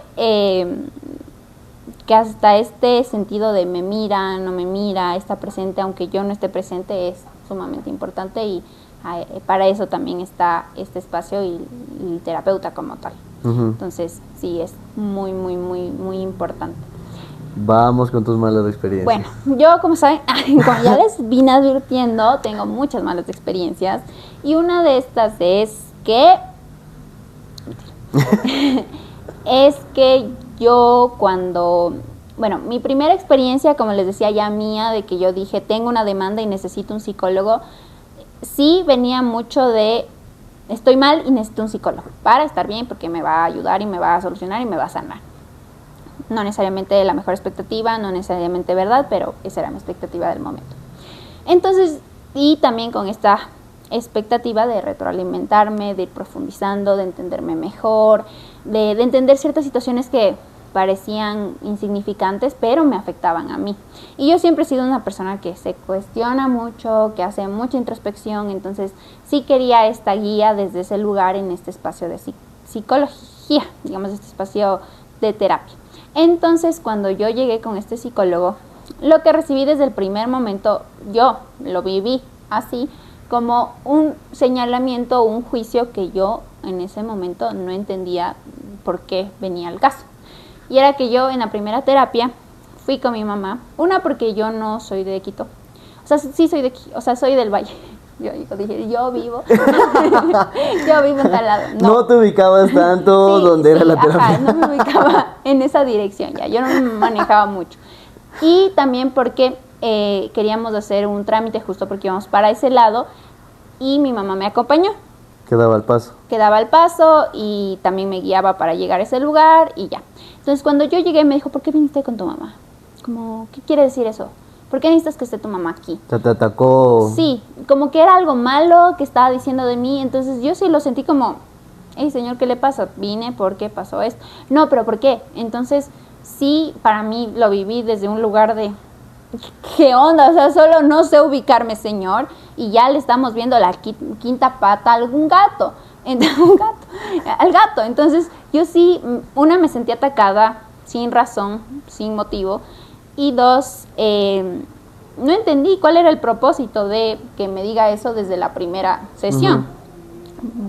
hasta este sentido de me mira, no me mira, está presente, aunque yo no esté presente, es sumamente importante y para eso también está este espacio y el terapeuta como tal. Entonces, sí, es muy, muy, muy, muy importante. Vamos con tus malas experiencias. Bueno, yo como saben, como ya les vine advirtiendo, tengo muchas malas experiencias y una de estas es que yo mi primera experiencia, como les decía ya mía, de que yo dije tengo una demanda y necesito un psicólogo, sí venía mucho de estoy mal y necesito un psicólogo para estar bien porque me va a ayudar y me va a solucionar y me va a sanar. no necesariamente la mejor expectativa, no necesariamente verdad, pero esa era mi expectativa del momento. Entonces, y también con esta expectativa de retroalimentarme, de ir profundizando, de entenderme mejor, de entender ciertas situaciones que parecían insignificantes, pero me afectaban a mí. Y yo siempre he sido una persona que se cuestiona mucho, que hace mucha introspección, entonces sí quería esta guía desde ese lugar en este espacio de psicología, digamos, este espacio de terapia. Entonces, cuando yo llegué con este psicólogo, lo que recibí desde el primer momento, yo lo viví así, como un señalamiento, un juicio que yo en ese momento no entendía por qué venía al caso. Y era que yo en la primera terapia fui con mi mamá, una porque yo no soy de Quito, o sea, sí soy de aquí, o sea, soy del Valle. Yo dije, yo vivo en tal lado. No te ubicabas tanto donde era la terapia. Ajá, no me ubicaba en esa dirección ya, yo no me manejaba mucho. Y también porque queríamos hacer un trámite justo porque íbamos para ese lado y mi mamá me acompañó. Quedaba al paso y también me guiaba para llegar a ese lugar y ya. Entonces cuando yo llegué me dijo, ¿por qué viniste con tu mamá? Como, ¿qué quiere decir eso? ¿Por qué necesitas que esté tu mamá aquí? O sea, te atacó. Sí, como que era algo malo que estaba diciendo de mí, entonces yo sí lo sentí como, hey señor, ¿qué le pasa? Vine porque pasó esto. No, pero ¿por qué? Entonces sí, para mí lo viví desde un lugar de, ¿qué onda? O sea, solo no sé ubicarme, señor, y ya le estamos viendo la quinta pata a algún gato. Al gato. Entonces yo sí, una, me sentí atacada sin razón, sin motivo, y dos, no entendí cuál era el propósito de que me diga eso desde la primera sesión.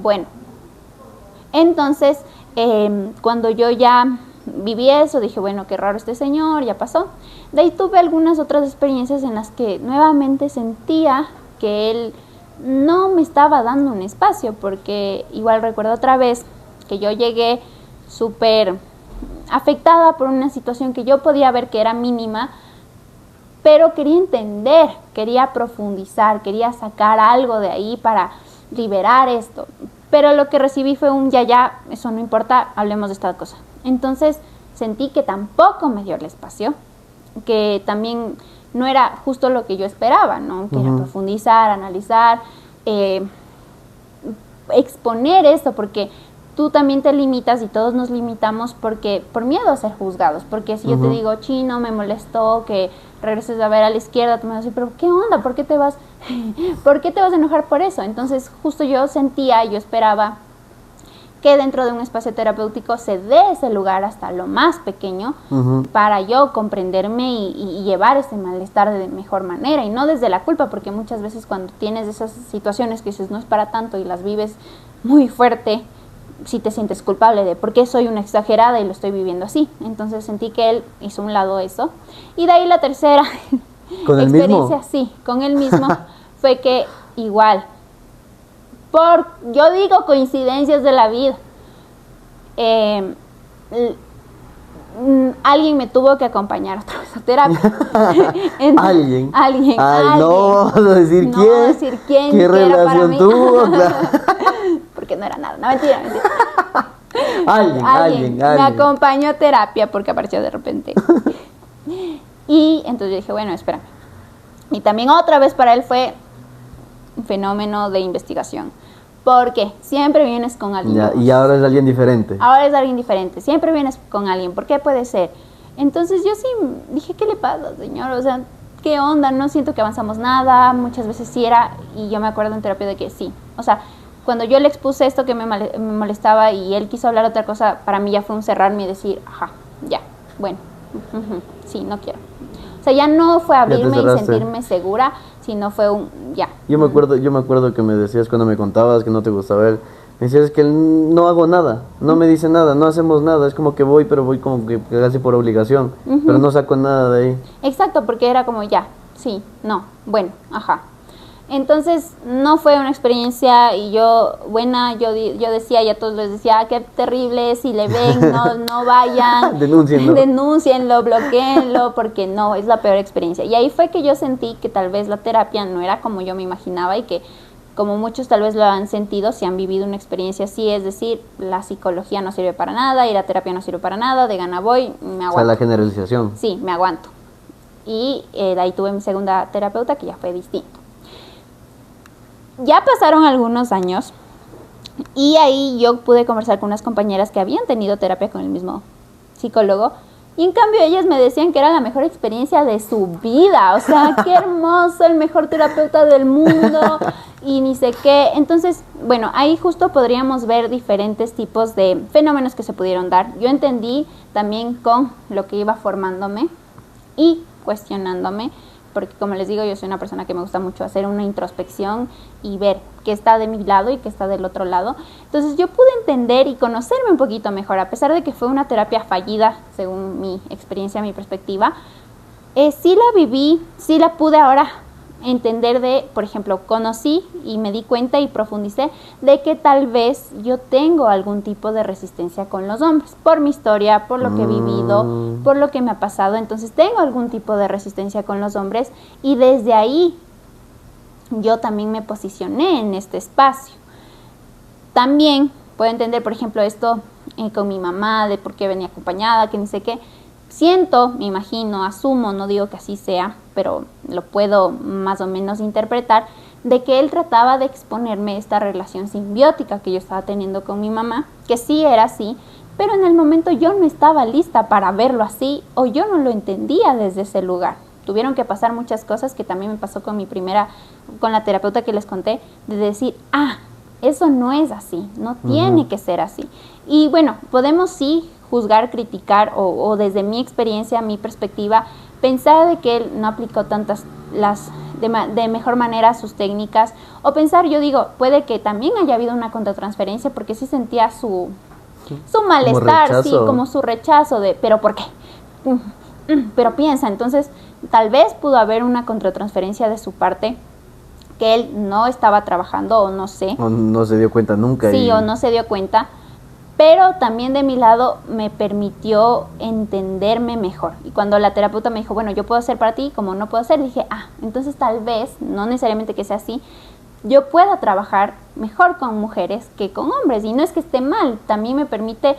Bueno, entonces cuando yo ya viví eso, dije, bueno, qué raro este señor, ya pasó. De ahí tuve algunas otras experiencias en las que nuevamente sentía que él no me estaba dando un espacio, porque igual recuerdo otra vez que yo llegué súper afectada por una situación que yo podía ver que era mínima, pero quería entender, quería profundizar, quería sacar algo de ahí para liberar esto. Pero lo que recibí fue un ya, eso no importa, hablemos de esta cosa. Entonces sentí que tampoco me dio el espacio, que también no era justo lo que yo esperaba, ¿no? Que era profundizar, analizar, exponer esto, porque tú también te limitas y todos nos limitamos porque por miedo a ser juzgados, porque si yo te digo, chino, me molestó que regreses a ver a la izquierda, tú me vas a decir, pero ¿qué onda? ¿Por qué te vas a enojar por eso? Entonces justo yo esperaba que dentro de un espacio terapéutico se dé ese lugar hasta lo más pequeño para yo comprenderme y llevar ese malestar de mejor manera y no desde la culpa, porque muchas veces cuando tienes esas situaciones que dices no es para tanto y las vives muy fuerte, si te sientes culpable de por qué soy una exagerada y lo estoy viviendo así. Entonces sentí que él hizo un lado eso. Y de ahí la tercera ¿Con experiencia, sí, con él mismo, fue que igual, yo digo coincidencias de la vida, alguien me tuvo que acompañar otra vez a terapia. ¿Alguien? Alguien. No vamos a decir quién. No voy a decir quién. ¿Qué relación tuvo? Porque no era nada. No, mentira. Alguien. Me acompañó a terapia porque apareció de repente. Y entonces yo dije, bueno, espérame. Y también otra vez para él fue un fenómeno de investigación. Porque siempre vienes con alguien. Ya, y ahora es alguien diferente. Ahora es alguien diferente. Siempre vienes con alguien. ¿Por qué puede ser? Entonces yo sí dije, ¿qué le pasa, señor? O sea, ¿qué onda? No siento que avanzamos nada. Muchas veces sí era. Y yo me acuerdo en terapia de que sí. O sea, cuando yo le expuse esto que me molestaba y él quiso hablar otra cosa, para mí ya fue un cerrarme y decir, ajá, ya, bueno, sí, no quiero. O sea, ya no fue abrirme y sentirme segura, sino fue un ya. Yo me acuerdo que me decías cuando me contabas que no te gustaba él, me decías que no hago nada, no me dice nada, no hacemos nada, es como que voy, pero voy como que casi por obligación, pero no saco nada de ahí. Exacto, porque era como ya, sí, no, bueno, ajá. Entonces no fue una experiencia y yo decía y a todos les decía, qué terrible, si le ven, no vayan, denúncienlo, bloqueenlo, porque no, es la peor experiencia. Y ahí fue que yo sentí que tal vez la terapia no era como yo me imaginaba y que como muchos tal vez lo han sentido, si han vivido una experiencia así, es decir, la psicología no sirve para nada, ir a terapia no sirve para nada, de gana voy, me aguanto. O sea, la generalización. Sí, me aguanto. Y de ahí tuve mi segunda terapeuta que ya fue distinto. Ya pasaron algunos años y ahí yo pude conversar con unas compañeras que habían tenido terapia con el mismo psicólogo. Y en cambio ellas me decían que era la mejor experiencia de su vida. O sea, qué hermoso, el mejor terapeuta del mundo y ni sé qué. Entonces, bueno, ahí justo podríamos ver diferentes tipos de fenómenos que se pudieron dar. Yo entendí también con lo que iba formándome y cuestionándome, porque como les digo, yo soy una persona que me gusta mucho hacer una introspección y ver qué está de mi lado y qué está del otro lado. Entonces yo pude entender y conocerme un poquito mejor, a pesar de que fue una terapia fallida, según mi experiencia, mi perspectiva. Sí la viví, sí la pude ahora entender de, por ejemplo, conocí y me di cuenta y profundicé de que tal vez yo tengo algún tipo de resistencia con los hombres, por mi historia, por lo que he vivido, por lo que me ha pasado. Entonces tengo algún tipo de resistencia con los hombres y desde ahí yo también me posicioné en este espacio. También puedo entender, por ejemplo, esto con mi mamá, de por qué venía acompañada, que ni sé qué. Siento, me imagino, asumo, no digo que así sea, pero lo puedo más o menos interpretar, de que él trataba de exponerme esta relación simbiótica que yo estaba teniendo con mi mamá, que sí era así, pero en el momento yo no estaba lista para verlo así, o yo no lo entendía desde ese lugar. Tuvieron que pasar muchas cosas, que también me pasó con con la terapeuta que les conté, de decir, eso no es así, no tiene que ser así. Y bueno, podemos sí juzgar, criticar o desde mi experiencia, mi perspectiva, pensar de que él no aplicó de mejor manera sus técnicas, o pensar, yo digo, puede que también haya habido una contratransferencia porque sí sentía su malestar, sí, como su rechazo de, ¿pero por qué? Pero piensa, entonces tal vez pudo haber una contratransferencia de su parte que él no estaba trabajando o no sé. O no se dio cuenta nunca. Sí, o no se dio cuenta. Pero también de mi lado me permitió entenderme mejor. Y cuando la terapeuta me dijo, bueno, yo puedo hacer para ti, como no puedo hacer, dije, entonces tal vez, no necesariamente que sea así, yo pueda trabajar mejor con mujeres que con hombres. Y no es que esté mal, también me permite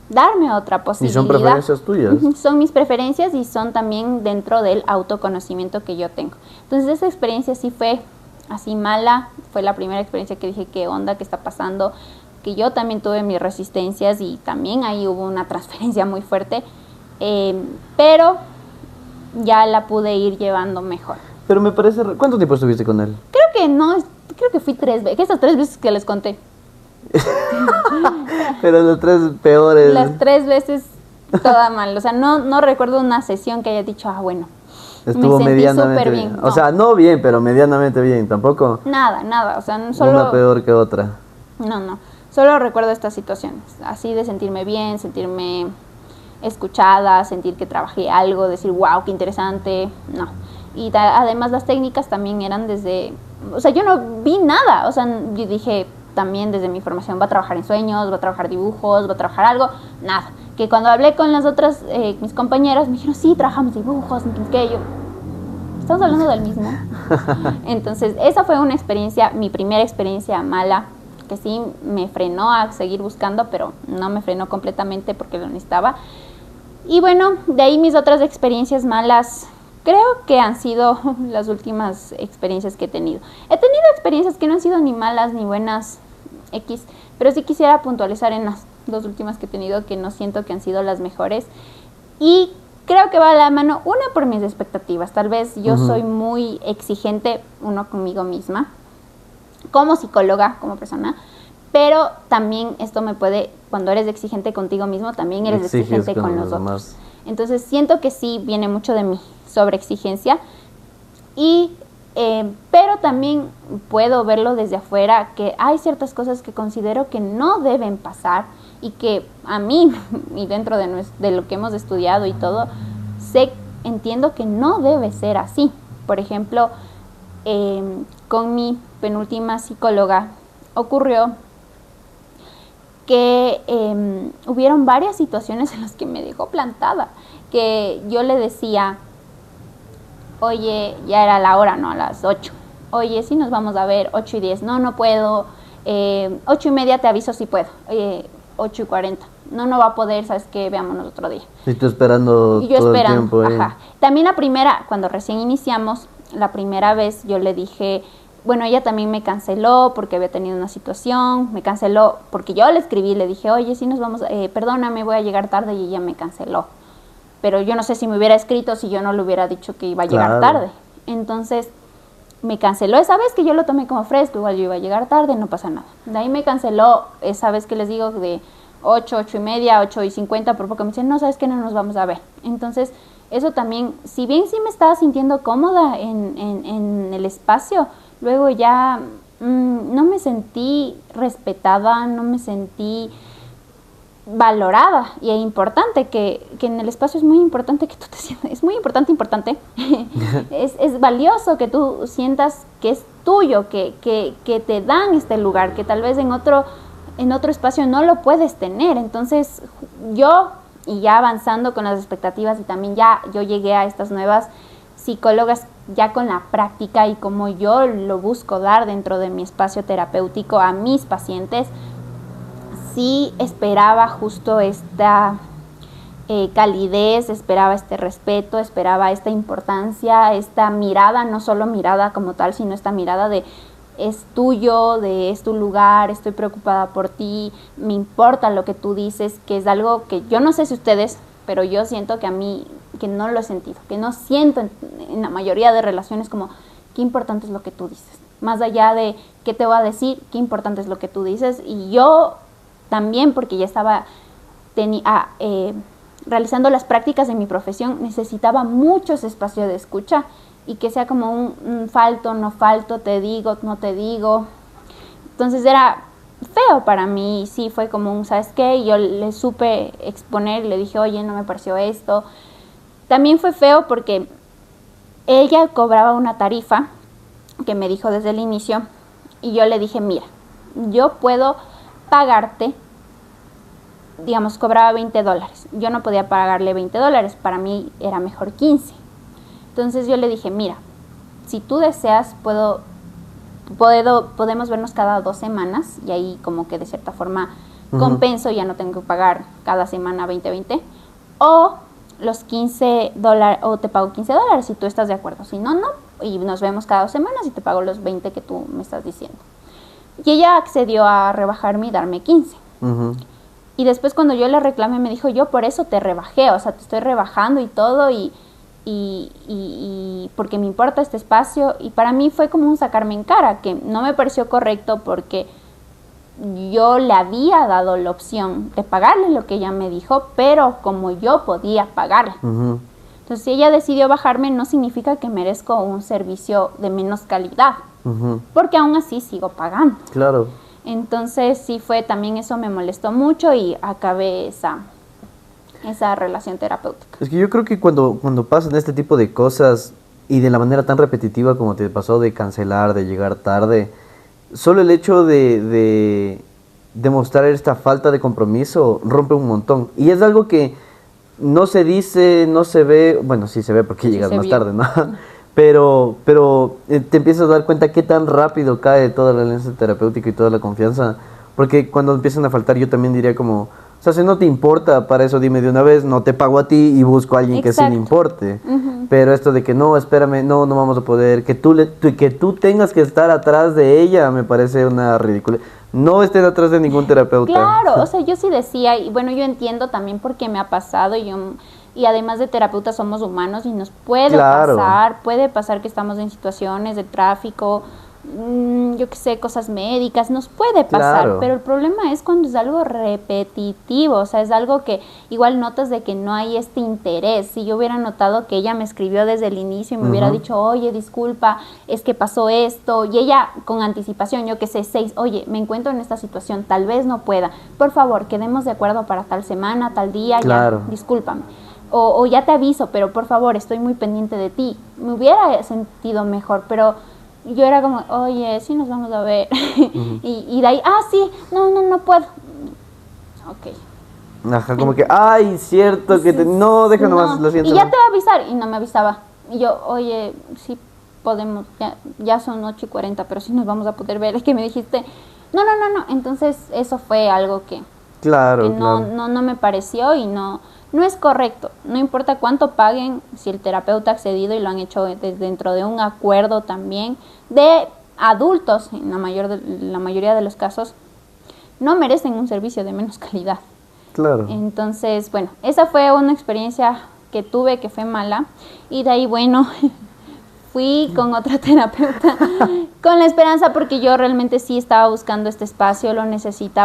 darme otra posibilidad. ¿Y son preferencias tuyas? Son mis preferencias y son también dentro del autoconocimiento que yo tengo. Entonces esa experiencia sí fue así mala, fue la primera experiencia que dije, ¿qué onda? ¿Qué está pasando? Que yo también tuve mis resistencias y también ahí hubo una transferencia muy fuerte, pero ya la pude ir llevando mejor. Pero me parece... ¿Cuánto tiempo estuviste con él? Creo que fui 3 veces, esas 3 veces que les conté. Pero las 3 peores. Las 3 veces toda mal, o sea, no recuerdo una sesión que haya dicho, bueno, estuvo me sentí medianamente súper bien. No. O sea, no bien, pero medianamente bien, tampoco. Nada, o sea, solo... Una peor que otra. No. Solo recuerdo estas situaciones, así de sentirme bien, sentirme escuchada, sentir que trabajé algo, decir, wow, qué interesante, no. Y además las técnicas también eran o sea, yo no vi nada, o sea, yo dije también desde mi formación, va a trabajar en sueños, va a trabajar dibujos, va a trabajar algo, nada. Que cuando hablé con las otras, mis compañeros, me dijeron, sí, trabajamos dibujos, ¿qué? Yo, estamos hablando del mismo. Entonces, esa fue una experiencia, mi primera experiencia mala, que sí me frenó a seguir buscando, pero no me frenó completamente porque lo necesitaba. Y bueno, de ahí mis otras experiencias malas, creo que han sido las últimas experiencias que he tenido. He tenido experiencias que no han sido ni malas ni buenas, X, pero sí quisiera puntualizar en las 2 últimas que he tenido que no siento que han sido las mejores. Y creo que va a la mano, una por mis expectativas. Tal vez yo soy muy exigente, conmigo misma, como psicóloga, como persona, pero también esto me puede, cuando eres exigente contigo mismo, también eres exigente con los otros. Entonces siento que sí viene mucho de mi sobreexigencia, pero también puedo verlo desde afuera, que hay ciertas cosas que considero que no deben pasar y que a mí, y dentro de lo que hemos estudiado y todo, entiendo que no debe ser así. Por ejemplo, con mi penúltima psicóloga ocurrió que hubieron varias situaciones en las que me dejó plantada, que yo le decía, oye, ya era la hora, ¿no? A las 8. oye, sí nos vamos a ver, 8:10, no puedo, 8:30 te aviso si puedo, 8:40, no va a poder, sabes que veámonos otro día. Y tú esperando Y yo todo esperando, el tiempo. ajá. También la primera, cuando recién iniciamos, la primera vez yo le dije, bueno, ella también me canceló porque había tenido una situación, me canceló porque yo le escribí, le dije, oye, sí nos vamos, perdóname, voy a llegar tarde, y ella me canceló. Pero yo no sé si me hubiera escrito si yo no le hubiera dicho que iba a llegar tarde. Entonces, me canceló esa vez, que yo lo tomé como fresco, igual yo iba a llegar tarde, no pasa nada. De ahí me canceló esa vez que les digo de 8:30, 8:50, por poco me dicen, no, sabes que no nos vamos a ver. Entonces, eso también, si bien sí me estaba sintiendo cómoda en el espacio, luego ya no me sentí respetada, no me sentí valorada. Y es importante que en el espacio es muy importante que tú te sientas, es muy importante, es valioso que tú sientas que es tuyo, que te dan este lugar, que tal vez en otro espacio no lo puedes tener. Entonces yo, y ya avanzando con las expectativas, y también ya yo llegué a estas nuevas psicólogas ya con la práctica y como yo lo busco dar dentro de mi espacio terapéutico a mis pacientes, sí esperaba justo esta calidez, esperaba este respeto, esperaba esta importancia, esta mirada, no solo mirada como tal, sino esta mirada de es tuyo, es tu lugar, estoy preocupada por ti, me importa lo que tú dices, que es algo que yo no sé si ustedes, pero yo siento que a mí, que no lo he sentido, que no siento en la mayoría de relaciones como, qué importante es lo que tú dices. Más allá de qué te voy a decir, qué importante es lo que tú dices. Y yo también, porque ya estaba realizando las prácticas de mi profesión, necesitaba muchos espacios de escucha y que sea como un falto, no falto, te digo, no te digo. Entonces era feo para mí, sí, fue como un, ¿sabes qué? Y yo le supe exponer, le dije, oye, no me pareció esto. También fue feo porque ella cobraba una tarifa que me dijo desde el inicio y yo le dije, mira, yo puedo pagarte, digamos, cobraba $20, yo no podía pagarle $20, para mí era mejor 15. Entonces yo le dije, mira, si tú deseas, podemos vernos cada 2 semanas y ahí como que de cierta forma compenso, ya no tengo que pagar cada semana 20, o los $15, o te pago $15 si tú estás de acuerdo, si no, no, y nos vemos cada 2 semanas y te pago los 20 que tú me estás diciendo. Y ella accedió a rebajarme y darme 15. Y después cuando yo le reclamé me dijo, yo por eso te rebajé, o sea, te estoy rebajando y todo, y porque me importa este espacio. Y para mí fue como un sacarme en cara, que no me pareció correcto porque yo le había dado la opción de pagarle lo que ella me dijo, pero como yo podía pagarle. Entonces, si ella decidió bajarme, no significa que merezco un servicio de menos calidad, porque aún así sigo pagando. Claro. Entonces, sí fue, también eso me molestó mucho y acabé esa relación terapéutica. Es que yo creo que cuando pasan este tipo de cosas y de la manera tan repetitiva como te pasó de cancelar, de llegar tarde, solo el hecho de demostrar esta falta de compromiso rompe un montón. Y es algo que no se dice, no se ve, bueno, sí se ve porque sí llegas más tarde, ¿no? Pero te empiezas a dar cuenta qué tan rápido cae toda la alianza terapéutica y toda la confianza. Porque cuando empiezan a faltar, yo también diría como, o sea, si no te importa, para eso dime de una vez, no te pago a ti y busco a alguien que sí le importe. Pero esto de que no, espérame, no vamos a poder, que tú tengas que estar atrás de ella, me parece una ridícula. No estén atrás de ningún terapeuta. Claro, o sea, yo sí decía, y bueno, yo entiendo también porque me ha pasado, y además de terapeutas somos humanos y nos puede pasar que estamos en situaciones de tráfico, yo qué sé, cosas médicas, nos puede pasar, pero el problema es cuando es algo repetitivo, o sea, es algo que igual notas de que no hay este interés. Si yo hubiera notado que ella me escribió desde el inicio y me hubiera dicho, oye, disculpa, es que pasó esto, y ella con anticipación, yo qué sé, 6, oye, me encuentro en esta situación, tal vez no pueda, por favor, quedemos de acuerdo para tal semana, tal día, ya, discúlpame. O ya te aviso, pero por favor, estoy muy pendiente de ti. Me hubiera sentido mejor, pero yo era como, oye, sí nos vamos a ver. y de ahí, sí, no puedo. Ok. Ajá, como que, ay, cierto, que no, deja nomás, lo siento. Y ya te va a avisar, y no me avisaba. Y yo, oye, sí, podemos, ya son 8:40, pero sí nos vamos a poder ver. Es que me dijiste, no. Entonces eso fue algo que Claro, no me pareció y no es correcto. No importa cuánto paguen, si el terapeuta ha accedido y lo han hecho dentro de un acuerdo también de adultos, en la mayoría de los casos, no merecen un servicio de menos calidad. Claro. Entonces, bueno, esa fue una experiencia que tuve que fue mala y de ahí, bueno, fui con otra terapeuta con la esperanza porque yo realmente sí estaba buscando este espacio, lo necesito.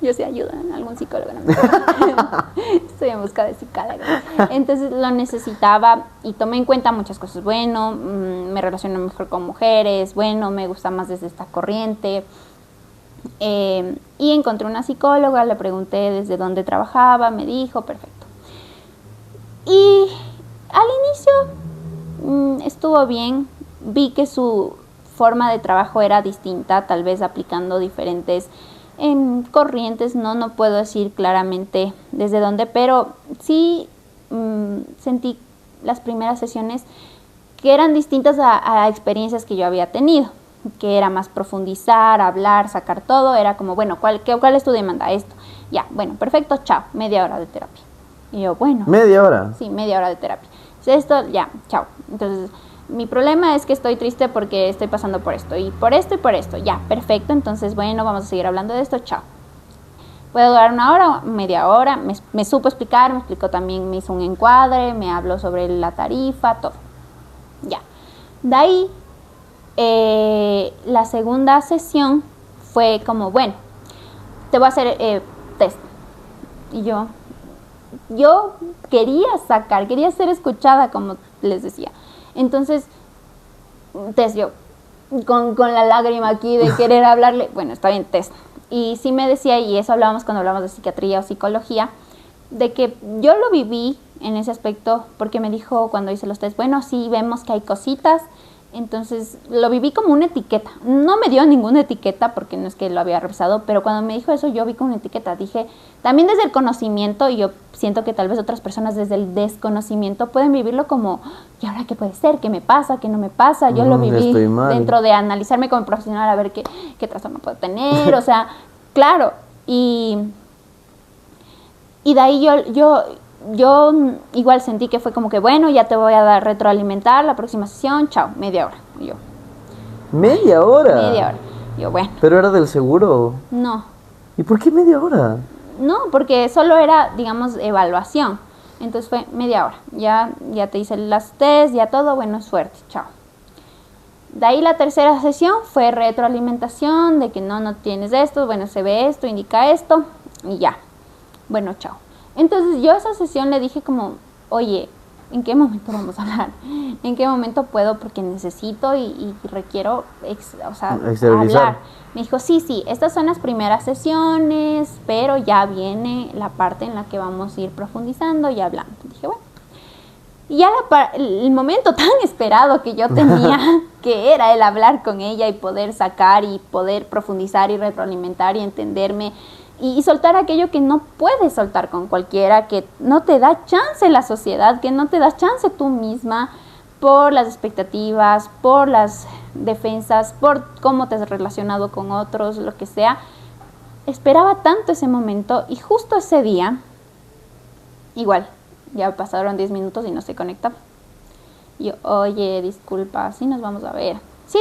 Yo sí ayuda en algún psicólogo. No estoy en busca de psicólogo. Entonces lo necesitaba y tomé en cuenta muchas cosas. Bueno, me relaciono mejor con mujeres, bueno, me gusta más desde esta corriente. Y encontré una psicóloga, le pregunté desde dónde trabajaba, me dijo, perfecto. Y al inicio estuvo bien, vi que su forma de trabajo era distinta, tal vez aplicando diferentes corrientes, no puedo decir claramente desde dónde, pero sí sentí las primeras sesiones que eran distintas a experiencias que yo había tenido, que era más profundizar, hablar, sacar todo, era como, bueno, ¿cuál es tu demanda? Esto, ya, bueno, perfecto, chao, media hora de terapia. Y yo, bueno. ¿Media hora? Sí, media hora de terapia. Esto, ya, chao. Entonces, mi problema es que estoy triste porque estoy pasando por esto, y por esto, ya, perfecto, entonces, bueno, vamos a seguir hablando de esto, chao. Puede durar 1 hora, media hora, me supo explicar, me explicó también, me hizo un encuadre, me habló sobre la tarifa, todo. Ya. De ahí, la segunda sesión fue como, bueno, te voy a hacer test. Y yo quería ser escuchada, como les decía. Entonces, test, yo con la lágrima aquí de querer hablarle, bueno, está bien, test. Y sí me decía, y eso hablábamos cuando hablamos de psiquiatría o psicología, de que yo lo viví en ese aspecto, porque me dijo cuando hice los test, bueno, sí vemos que hay cositas. Entonces lo viví como una etiqueta. No me dio ninguna etiqueta porque no es que lo había revisado, pero cuando me dijo eso yo vi como una etiqueta. Dije, también desde el conocimiento, y yo siento que tal vez otras personas desde el desconocimiento pueden vivirlo como, ¿y ahora qué puede ser? ¿Qué me pasa? ¿Qué no me pasa? Yo lo viví dentro de analizarme como profesional a ver qué trastorno puedo tener. O sea, claro. Y de ahí yo igual sentí que fue como que, bueno, ya te voy a dar retroalimentar la próxima sesión, chao, media hora. Y yo, ¿media hora? Media hora. Yo, bueno. ¿Pero era del seguro? No. ¿Y por qué media hora? No, porque solo era, digamos, evaluación. Entonces fue media hora. Ya te hice las test, ya todo, bueno, suerte, chao. De ahí la tercera sesión fue retroalimentación, de que no tienes esto, bueno, se ve esto, indica esto, y ya. Bueno, chao. Entonces yo a esa sesión le dije como, oye, ¿en qué momento vamos a hablar? ¿En qué momento puedo? Porque necesito y requiero hablar. Me dijo, sí, estas son las primeras sesiones, pero ya viene la parte en la que vamos a ir profundizando y hablando. Dije, bueno. Y ya el momento tan esperado que yo tenía, que era el hablar con ella y poder sacar y poder profundizar y retroalimentar y entenderme, y soltar aquello que no puedes soltar con cualquiera, que no te da chance la sociedad, que no te da chance tú misma por las expectativas, por las defensas, por cómo te has relacionado con otros, lo que sea. Esperaba tanto ese momento y justo ese día, igual, ya pasaron 10 minutos y no se conectaba. Y yo, oye, disculpa, sí nos vamos a ver. Sí,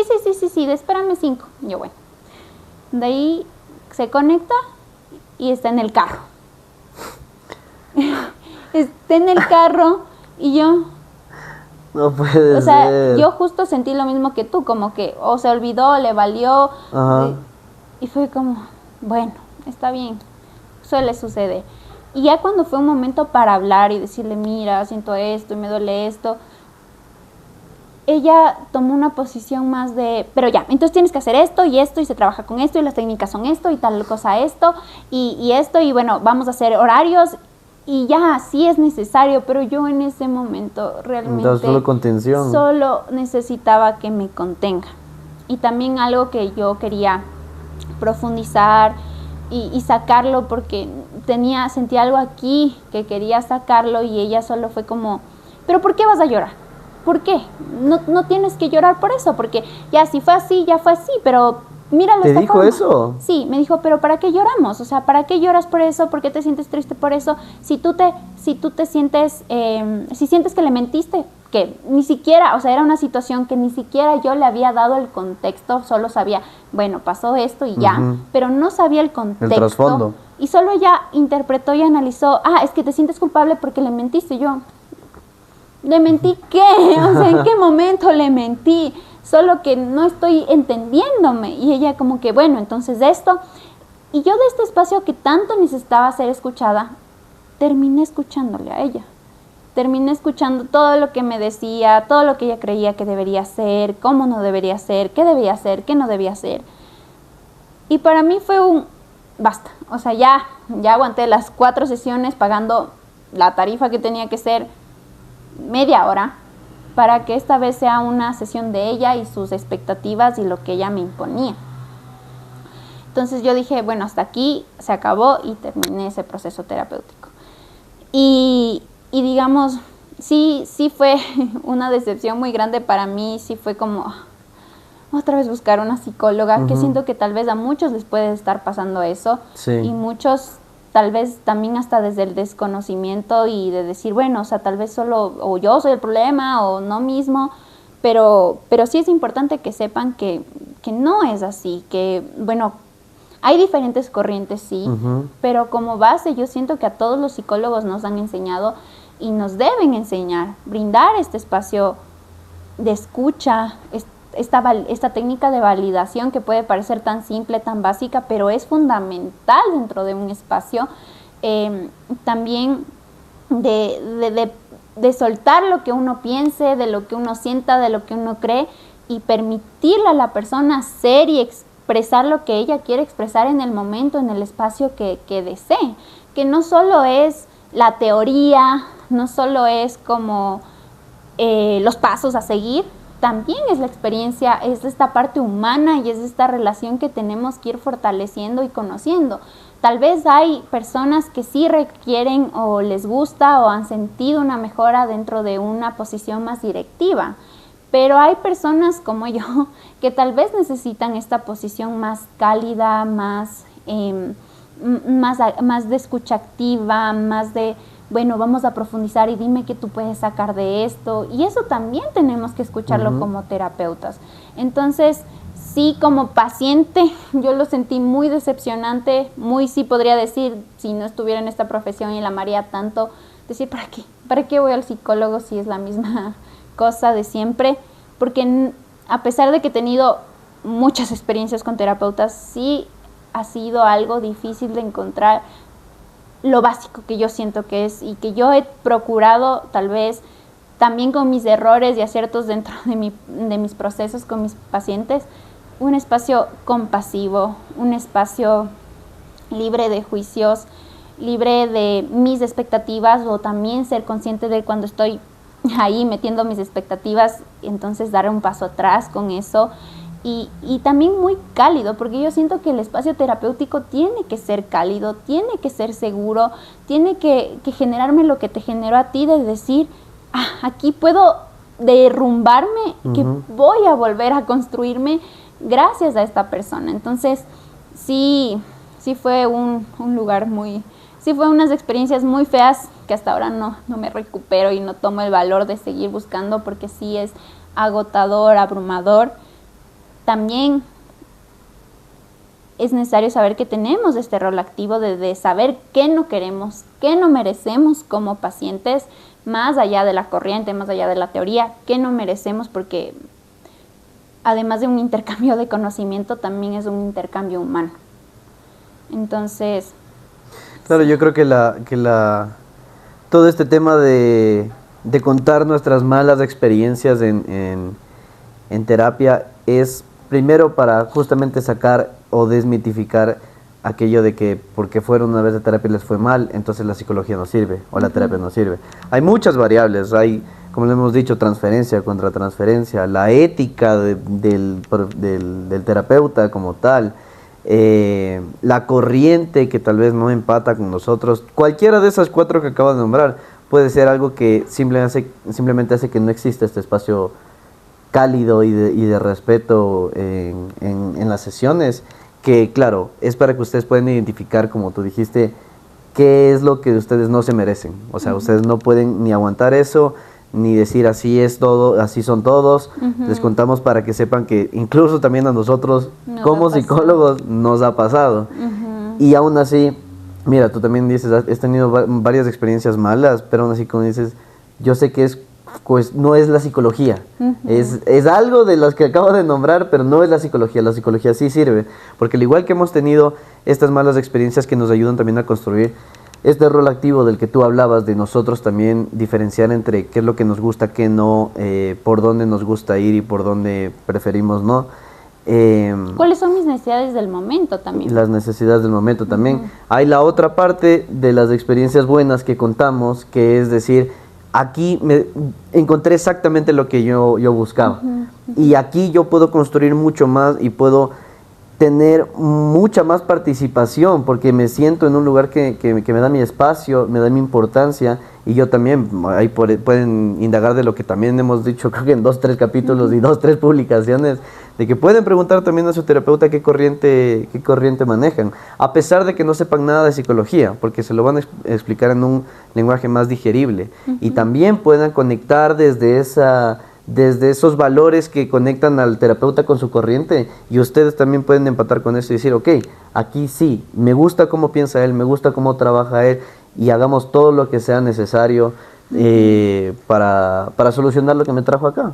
espérame 5. Yo, bueno. De ahí se conecta y está en el carro. Está en el carro y yo... No puede ser. O sea, yo justo sentí lo mismo que tú, como que o se olvidó, le valió. Y fue como, bueno, está bien, suele suceder. Y ya cuando fue un momento para hablar y decirle, mira, siento esto y me duele esto, ella tomó una posición más de, pero ya, entonces tienes que hacer esto y se trabaja con esto y las técnicas son esto y tal cosa esto y esto y bueno, vamos a hacer horarios y ya, sí es necesario, pero yo en ese momento realmente solo contención. Solo necesitaba que me contenga. Y también algo que yo quería profundizar y sacarlo porque sentía algo aquí que quería sacarlo y ella solo fue como, pero ¿por qué vas a llorar? ¿por qué? No tienes que llorar por eso, porque ya si fue así, ya fue así, pero míralo de esta forma. ¿Te dijo eso? Sí, me dijo, pero ¿para qué lloramos? O sea, ¿para qué lloras por eso? ¿Por qué te sientes triste por eso? Si tú te sientes, si sientes que le mentiste, que ni siquiera, o sea, era una situación que ni siquiera yo le había dado el contexto, solo sabía, bueno, pasó esto y ya, pero no sabía el contexto. El trasfondo. Y solo ella interpretó y analizó, es que te sientes culpable porque le mentiste. Yo, ¿le mentí qué? O sea, ¿en qué momento le mentí? Solo que no estoy entendiéndome. Y ella como que, bueno, entonces esto. Y yo de este espacio que tanto necesitaba ser escuchada, terminé escuchándole a ella. Terminé escuchando todo lo que me decía, todo lo que ella creía que debería hacer, cómo no debería hacer, qué debía hacer, qué no debía hacer. Y para mí fue un basta. O sea, ya aguanté las 4 sesiones pagando la tarifa que tenía que ser media hora para que esta vez sea una sesión de ella y sus expectativas y lo que ella me imponía. Entonces yo dije, bueno, hasta aquí se acabó y terminé ese proceso terapéutico. Y digamos, sí fue una decepción muy grande para mí, sí fue como otra vez buscar una psicóloga, que siento que tal vez a muchos les puede estar pasando eso, y muchos tal vez también hasta desde el desconocimiento y de decir, bueno, o sea, tal vez solo o yo soy el problema o no mismo, pero sí es importante que sepan que no es así, que bueno, hay diferentes corrientes, sí, pero como base yo siento que a todos los psicólogos nos han enseñado y nos deben enseñar, brindar este espacio de escucha, esta técnica de validación que puede parecer tan simple, tan básica, pero es fundamental dentro de un espacio, también de soltar lo que uno piense, de lo que uno sienta, de lo que uno cree, y permitirle a la persona ser y expresar lo que ella quiere expresar en el momento, en el espacio que desee, que no solo es la teoría, no solo es como los pasos a seguir, también es la experiencia, es esta parte humana y es esta relación que tenemos que ir fortaleciendo y conociendo. Tal vez hay personas que sí requieren o les gusta o han sentido una mejora dentro de una posición más directiva, pero hay personas como yo que tal vez necesitan esta posición más cálida, más de escucha activa, más de, bueno, vamos a profundizar y dime qué tú puedes sacar de esto. Y eso también tenemos que escucharlo como terapeutas. Entonces, sí, como paciente, yo lo sentí muy decepcionante, sí podría decir, si no estuviera en esta profesión y la amaría tanto, decir, ¿para qué? ¿Para qué voy al psicólogo si es la misma cosa de siempre? Porque a pesar de que he tenido muchas experiencias con terapeutas, sí ha sido algo difícil de encontrar lo básico que yo siento que es, y que yo he procurado tal vez también con mis errores y aciertos dentro de mis procesos con mis pacientes, un espacio compasivo, un espacio libre de juicios, libre de mis expectativas, o también ser consciente de cuando estoy ahí metiendo mis expectativas, entonces dar un paso atrás con eso. Y también muy cálido, porque yo siento que el espacio terapéutico tiene que ser cálido, tiene que ser seguro, tiene que generarme lo que te generó a ti, de decir, aquí puedo derrumbarme, que voy a volver a construirme gracias a esta persona. Entonces, sí fue un lugar sí fue unas experiencias muy feas que hasta ahora no me recupero y no tomo el valor de seguir buscando, porque sí es agotador, abrumador. También es necesario saber que tenemos este rol activo de saber qué no queremos, qué no merecemos como pacientes, más allá de la corriente, más allá de la teoría, qué no merecemos, porque además de un intercambio de conocimiento, también es un intercambio humano. Entonces... Claro, yo creo que todo este tema de contar nuestras malas experiencias en terapia es primero para justamente sacar o desmitificar aquello de que porque fueron una vez de terapia y les fue mal, entonces la psicología no sirve o la terapia no sirve. Hay muchas variables, hay, como le hemos dicho, transferencia contra transferencia, la ética del terapeuta como tal, la corriente que tal vez no empata con nosotros, cualquiera de esas 4 que acabas de nombrar puede ser algo que simplemente hace que no exista este espacio cálido y de respeto en las sesiones, que claro, es para que ustedes puedan identificar, como tú dijiste, qué es lo que ustedes no se merecen. O sea, ustedes no pueden ni aguantar eso, ni decir así es todo, así son todos. Les contamos para que sepan que incluso también a nosotros como psicólogos nos ha pasado. Y aún así, mira, tú también dices, has tenido varias experiencias malas, pero aún así como dices, yo sé que pues no es la psicología, es algo de las que acabo de nombrar, pero no es la psicología sí sirve, porque al igual que hemos tenido estas malas experiencias que nos ayudan también a construir este rol activo del que tú hablabas, de nosotros también diferenciar entre qué es lo que nos gusta, qué no, por dónde nos gusta ir y por dónde preferimos no. ¿Cuáles son mis necesidades del momento también? Las necesidades del momento también. Hay la otra parte de las experiencias buenas que contamos, que es decir, aquí me encontré exactamente lo que yo buscaba. Y aquí yo puedo construir mucho más y puedo tener mucha más participación porque me siento en un lugar que me da mi espacio, me da mi importancia, y yo también, ahí pueden indagar de lo que también hemos dicho, creo que en 2, 3 capítulos y 2, 3 publicaciones, de que pueden preguntar también a su terapeuta qué corriente manejan, a pesar de que no sepan nada de psicología, porque se lo van a explicar en un lenguaje más digerible, y también puedan conectar desde esos valores que conectan al terapeuta con su corriente, y ustedes también pueden empatar con eso y decir, ok, aquí sí, me gusta cómo piensa él, me gusta cómo trabaja él, y hagamos todo lo que sea necesario para solucionar lo que me trajo acá.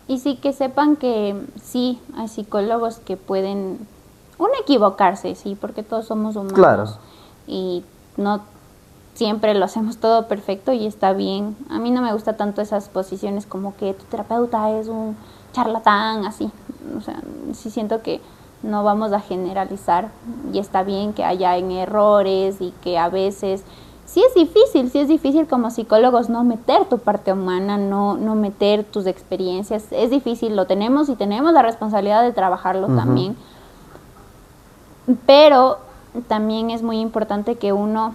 Y sí, que sepan que sí, hay psicólogos que pueden equivocarse, sí, porque todos somos humanos. Claro. Y no siempre lo hacemos todo perfecto y está bien. A mí no me gusta tanto esas posiciones como que tu terapeuta es un charlatán, así. O sea, sí siento que no vamos a generalizar y está bien que haya errores y que a veces sí es difícil como psicólogos no meter tu parte humana, no meter tus experiencias. Es difícil, lo tenemos y tenemos la responsabilidad de trabajarlo también. Pero también es muy importante que uno,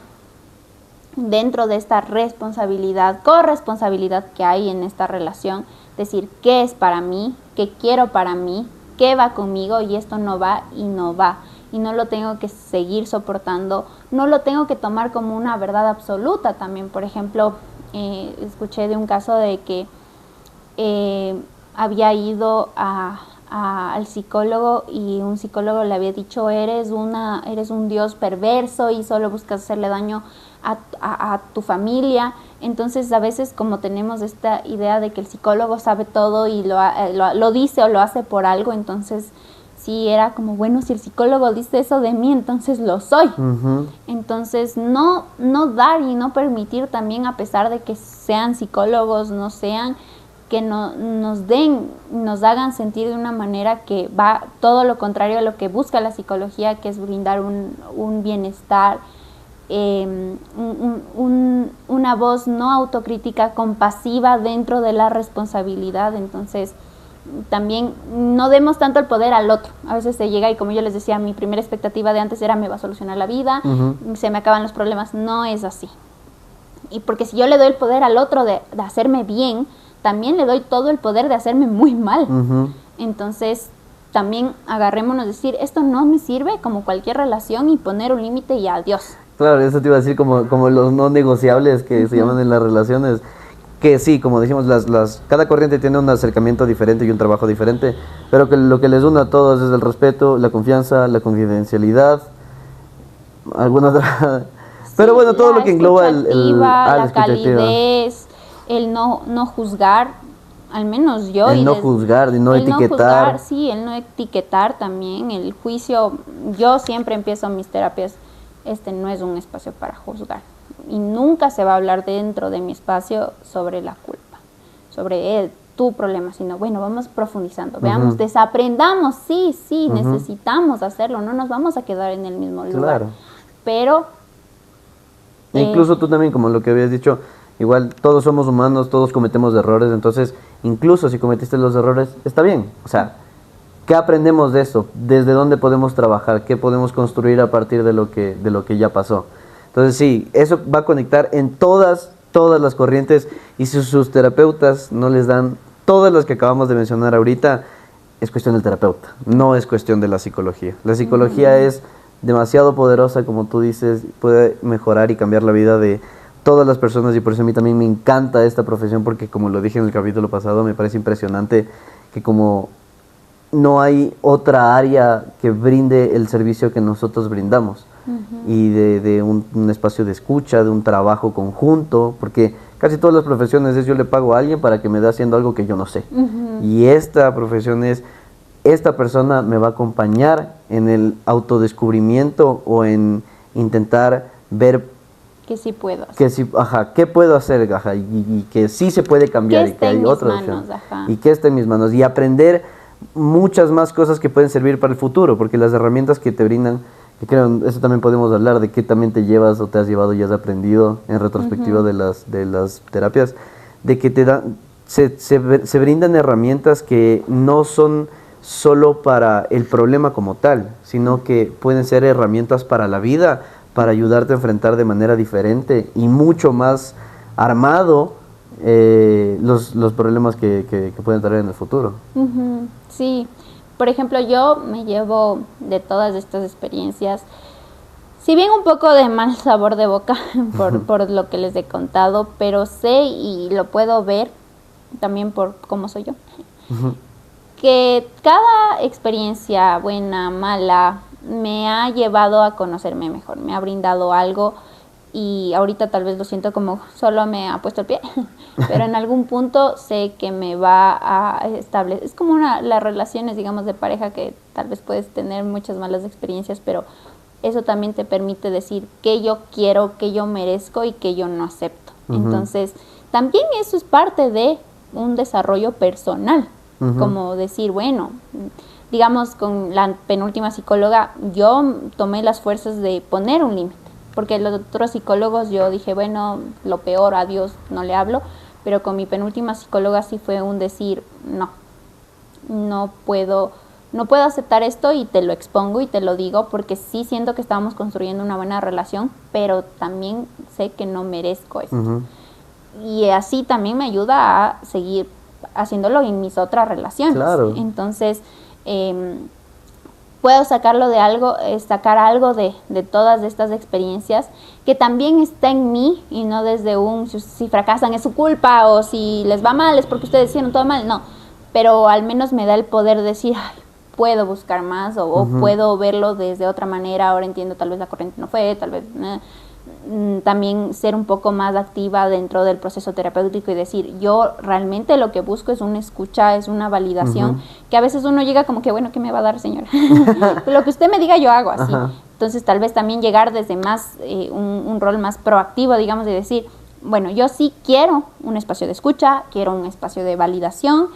dentro de esta corresponsabilidad que hay en esta relación, decir qué es para mí, qué quiero para mí, qué va conmigo y esto no va y no va. Y no lo tengo que seguir soportando, no lo tengo que tomar como una verdad absoluta también. Por ejemplo, escuché de un caso de que había ido al psicólogo y un psicólogo le había dicho, eres un dios perverso y solo buscas hacerle daño a tu familia. Entonces a veces, como tenemos esta idea de que el psicólogo sabe todo y lo dice o lo hace por algo, entonces sí era como, bueno, si el psicólogo dice eso de mí, entonces lo soy. Entonces no dar y no permitir también, a pesar de que sean psicólogos, no sean, que nos hagan sentir de una manera que va todo lo contrario a lo que busca la psicología, que es brindar un bienestar, una voz no autocrítica, compasiva dentro de la responsabilidad. Entonces también no demos tanto el poder al otro. A veces se llega y, como yo les decía, mi primera expectativa de antes era me va a solucionar la vida, se me acaban los problemas. No es así. Y porque si yo le doy el poder al otro de hacerme bien, también le doy todo el poder de hacerme muy mal. Entonces también agarrémonos, decir, esto no me sirve, como cualquier relación, y poner un límite y adiós. Claro, eso te iba a decir, como los no negociables que se llaman en las relaciones, que sí, como dijimos, cada corriente tiene un acercamiento diferente y un trabajo diferente, pero que lo que les une a todos es el respeto, la confianza, la confidencialidad, alguna otra... Pero bueno, todo lo que engloba la calidez, el no juzgar, al menos yo. El no juzgar, y no etiquetar. El no etiquetar también, el juicio. Yo siempre empiezo mis terapias, este no es un espacio para juzgar. Y nunca se va a hablar dentro de mi espacio sobre la culpa, sobre tu problema, sino bueno, vamos profundizando, veamos, desaprendamos, sí, necesitamos hacerlo, no nos vamos a quedar en el mismo lugar. Claro. Pero... incluso tú también, como lo que habías dicho, igual todos somos humanos, todos cometemos errores, entonces incluso si cometiste los errores, está bien. O sea, ¿qué aprendemos de eso? ¿Desde dónde podemos trabajar? ¿Qué podemos construir a partir de lo que ya pasó? Entonces sí, eso va a conectar en todas todas las corrientes y si sus terapeutas no les dan todas las que acabamos de mencionar ahorita, es cuestión del terapeuta, no es cuestión de la psicología. La psicología es demasiado poderosa, como tú dices, puede mejorar y cambiar la vida de todas las personas y por eso a mí también me encanta esta profesión porque como lo dije en el capítulo pasado, me parece impresionante que como no hay otra área que brinde el servicio que nosotros brindamos y de un espacio de escucha, de un trabajo conjunto, porque casi todas las profesiones es yo le pago a alguien para que me dé haciendo algo que yo no sé. Y esta profesión es, esta persona me va a acompañar en el autodescubrimiento o en intentar ver que sí puedo hacer. Que sí, qué puedo hacer, y que sí se puede cambiar y que hay otra opción. Y que está en mis manos. Y aprender muchas más cosas que pueden servir para el futuro, porque las herramientas que te brindan, que creo, eso también podemos hablar, de qué también te llevas o te has llevado y has aprendido en retrospectiva de las terapias, de que te dan, se brindan herramientas que no son solo para el problema como tal, sino que pueden ser herramientas para la vida, para ayudarte a enfrentar de manera diferente y mucho más armado los problemas que pueden traer en el futuro. Sí, por ejemplo, yo me llevo de todas estas experiencias, si bien un poco de mal sabor de boca por lo que les he contado, pero sé y lo puedo ver también por cómo soy yo, que cada experiencia, buena, mala, me ha llevado a conocerme mejor, me ha brindado algo y ahorita tal vez lo siento como solo me ha puesto el pie, pero en algún punto sé que me va a establecer, es como las relaciones, digamos, de pareja que tal vez puedes tener muchas malas experiencias, pero eso también te permite decir qué yo quiero, qué yo merezco y qué yo no acepto. Entonces, también eso es parte de un desarrollo personal, como decir, bueno, digamos, con la penúltima psicóloga, yo tomé las fuerzas de poner un límite, porque los otros psicólogos yo dije, bueno, lo peor, a Dios no le hablo, pero con mi penúltima psicóloga sí fue un decir, no puedo aceptar esto y te lo expongo y te lo digo, porque sí siento que estábamos construyendo una buena relación, pero también sé que no merezco esto. Y así también me ayuda a seguir haciéndolo en mis otras relaciones. Claro. Entonces, puedo sacar algo de todas estas experiencias que también está en mí y no desde si fracasan es su culpa o si les va mal es porque ustedes hicieron todo mal, no, pero al menos me da el poder decir, puedo buscar más o puedo verlo desde otra manera, ahora entiendo, tal vez la corriente no fue, tal vez también ser un poco más activa dentro del proceso terapéutico y decir, yo realmente lo que busco es una escucha, es una validación, que a veces uno llega como que, bueno, ¿qué me va a dar, señora? Lo que usted me diga yo hago así. Entonces tal vez también llegar desde más un rol más proactivo, digamos, de decir, bueno, yo sí quiero un espacio de escucha, quiero un espacio de validación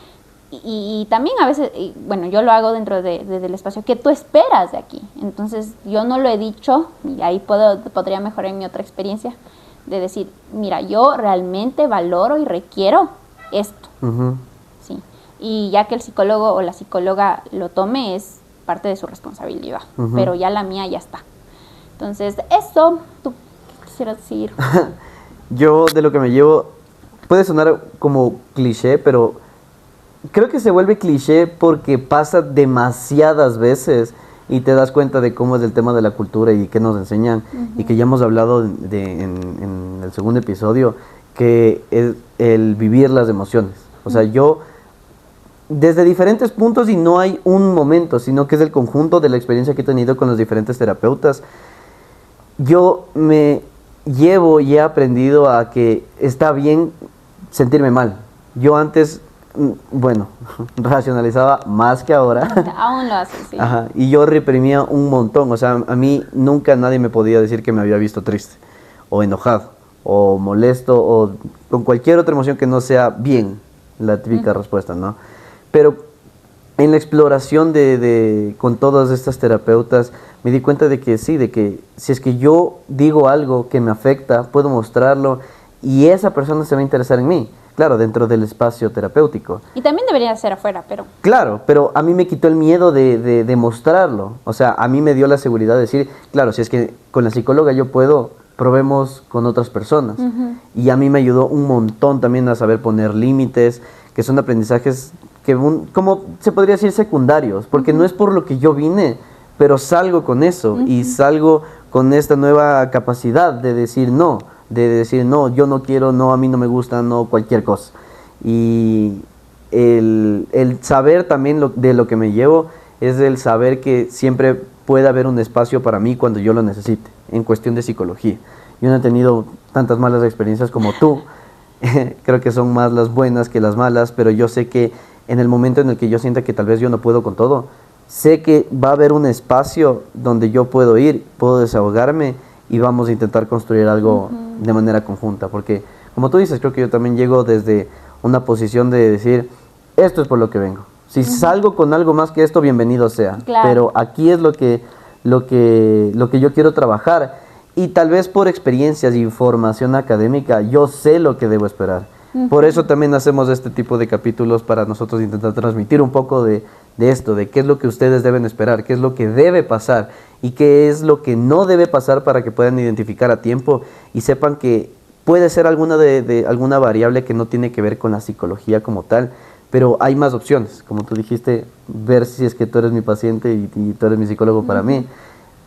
y también a veces, bueno, yo lo hago dentro del espacio que tú esperas de aquí. Entonces yo no lo he dicho y ahí podría mejorar en mi otra experiencia de decir, mira, yo realmente valoro y requiero esto. Sí. Y ya que el psicólogo o la psicóloga lo tome es parte de su responsabilidad, pero ya la mía ya está. Entonces eso, ¿tú qué quisieras decir? Yo de lo que me llevo, puede sonar como cliché, pero creo que se vuelve cliché porque pasa demasiadas veces y te das cuenta de cómo es el tema de la cultura y qué nos enseñan y que ya hemos hablado en el segundo episodio, que es el vivir las emociones. O sea, yo desde diferentes puntos y no hay un momento, sino que es el conjunto de la experiencia que he tenido con los diferentes terapeutas. Yo me llevo y he aprendido a que está bien sentirme mal. Yo antes, bueno, racionalizaba más que ahora. Aún lo haces, sí. Y yo reprimía un montón. O sea, a mí nunca nadie me podía decir que me había visto triste, o enojado, o molesto, o con cualquier otra emoción que no sea bien, la típica respuesta, ¿no? Pero en la exploración con todas estas terapeutas, me di cuenta de que sí, de que si es que yo digo algo que me afecta, puedo mostrarlo y esa persona se va a interesar en mí. Claro, dentro del espacio terapéutico. Y también debería ser afuera, pero... Claro, pero a mí me quitó el miedo de mostrarlo. O sea, a mí me dio la seguridad de decir, claro, si es que con la psicóloga yo puedo, probemos con otras personas. Y a mí me ayudó un montón también a saber poner límites, que son aprendizajes que como se podría decir secundarios, porque no es por lo que yo vine, pero salgo con eso y salgo con esta nueva capacidad de decir no, yo no quiero, no, a mí no me gusta, no, cualquier cosa. Y el saber también de lo que me llevo es el saber que siempre puede haber un espacio para mí cuando yo lo necesite, en cuestión de psicología. Yo no he tenido tantas malas experiencias como tú, creo que son más las buenas que las malas, pero yo sé que en el momento en el que yo sienta que tal vez yo no puedo con todo, sé que va a haber un espacio donde yo puedo ir, puedo desahogarme y vamos a intentar construir algo de manera conjunta, porque como tú dices, creo que yo también llego desde una posición de decir, esto es por lo que vengo. Si salgo con algo más que esto, bienvenido sea. Claro. Pero aquí es lo que yo quiero trabajar. Y tal vez por experiencias y formación académica, yo sé lo que debo esperar. Por eso también hacemos este tipo de capítulos para nosotros intentar transmitir un poco de esto, de qué es lo que ustedes deben esperar, qué es lo que debe pasar y qué es lo que no debe pasar para que puedan identificar a tiempo y sepan que puede ser alguna variable que no tiene que ver con la psicología como tal, pero hay más opciones, como tú dijiste, ver si es que tú eres mi paciente y tú eres mi psicólogo para mí,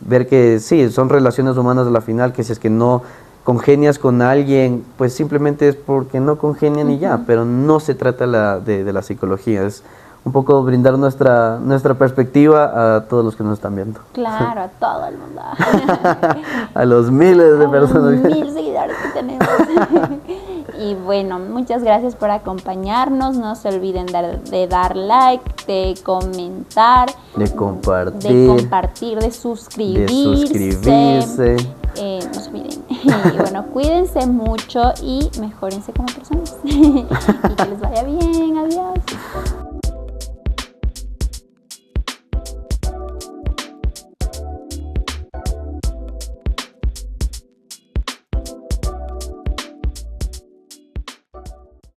ver que sí, son relaciones humanas a la final, que si es que no congenias con alguien, pues simplemente es porque no congenian y ya, pero no se trata de la psicología, es un poco brindar nuestra perspectiva a todos los que nos están viendo. Claro, a todo el mundo. A los miles de personas. 1000 seguidores que tenemos. Y bueno, muchas gracias por acompañarnos. No se olviden de dar like, de comentar, de compartir, de suscribirse. No se olviden. Y bueno, cuídense mucho y mejórense como personas. Y que les vaya bien. Adiós.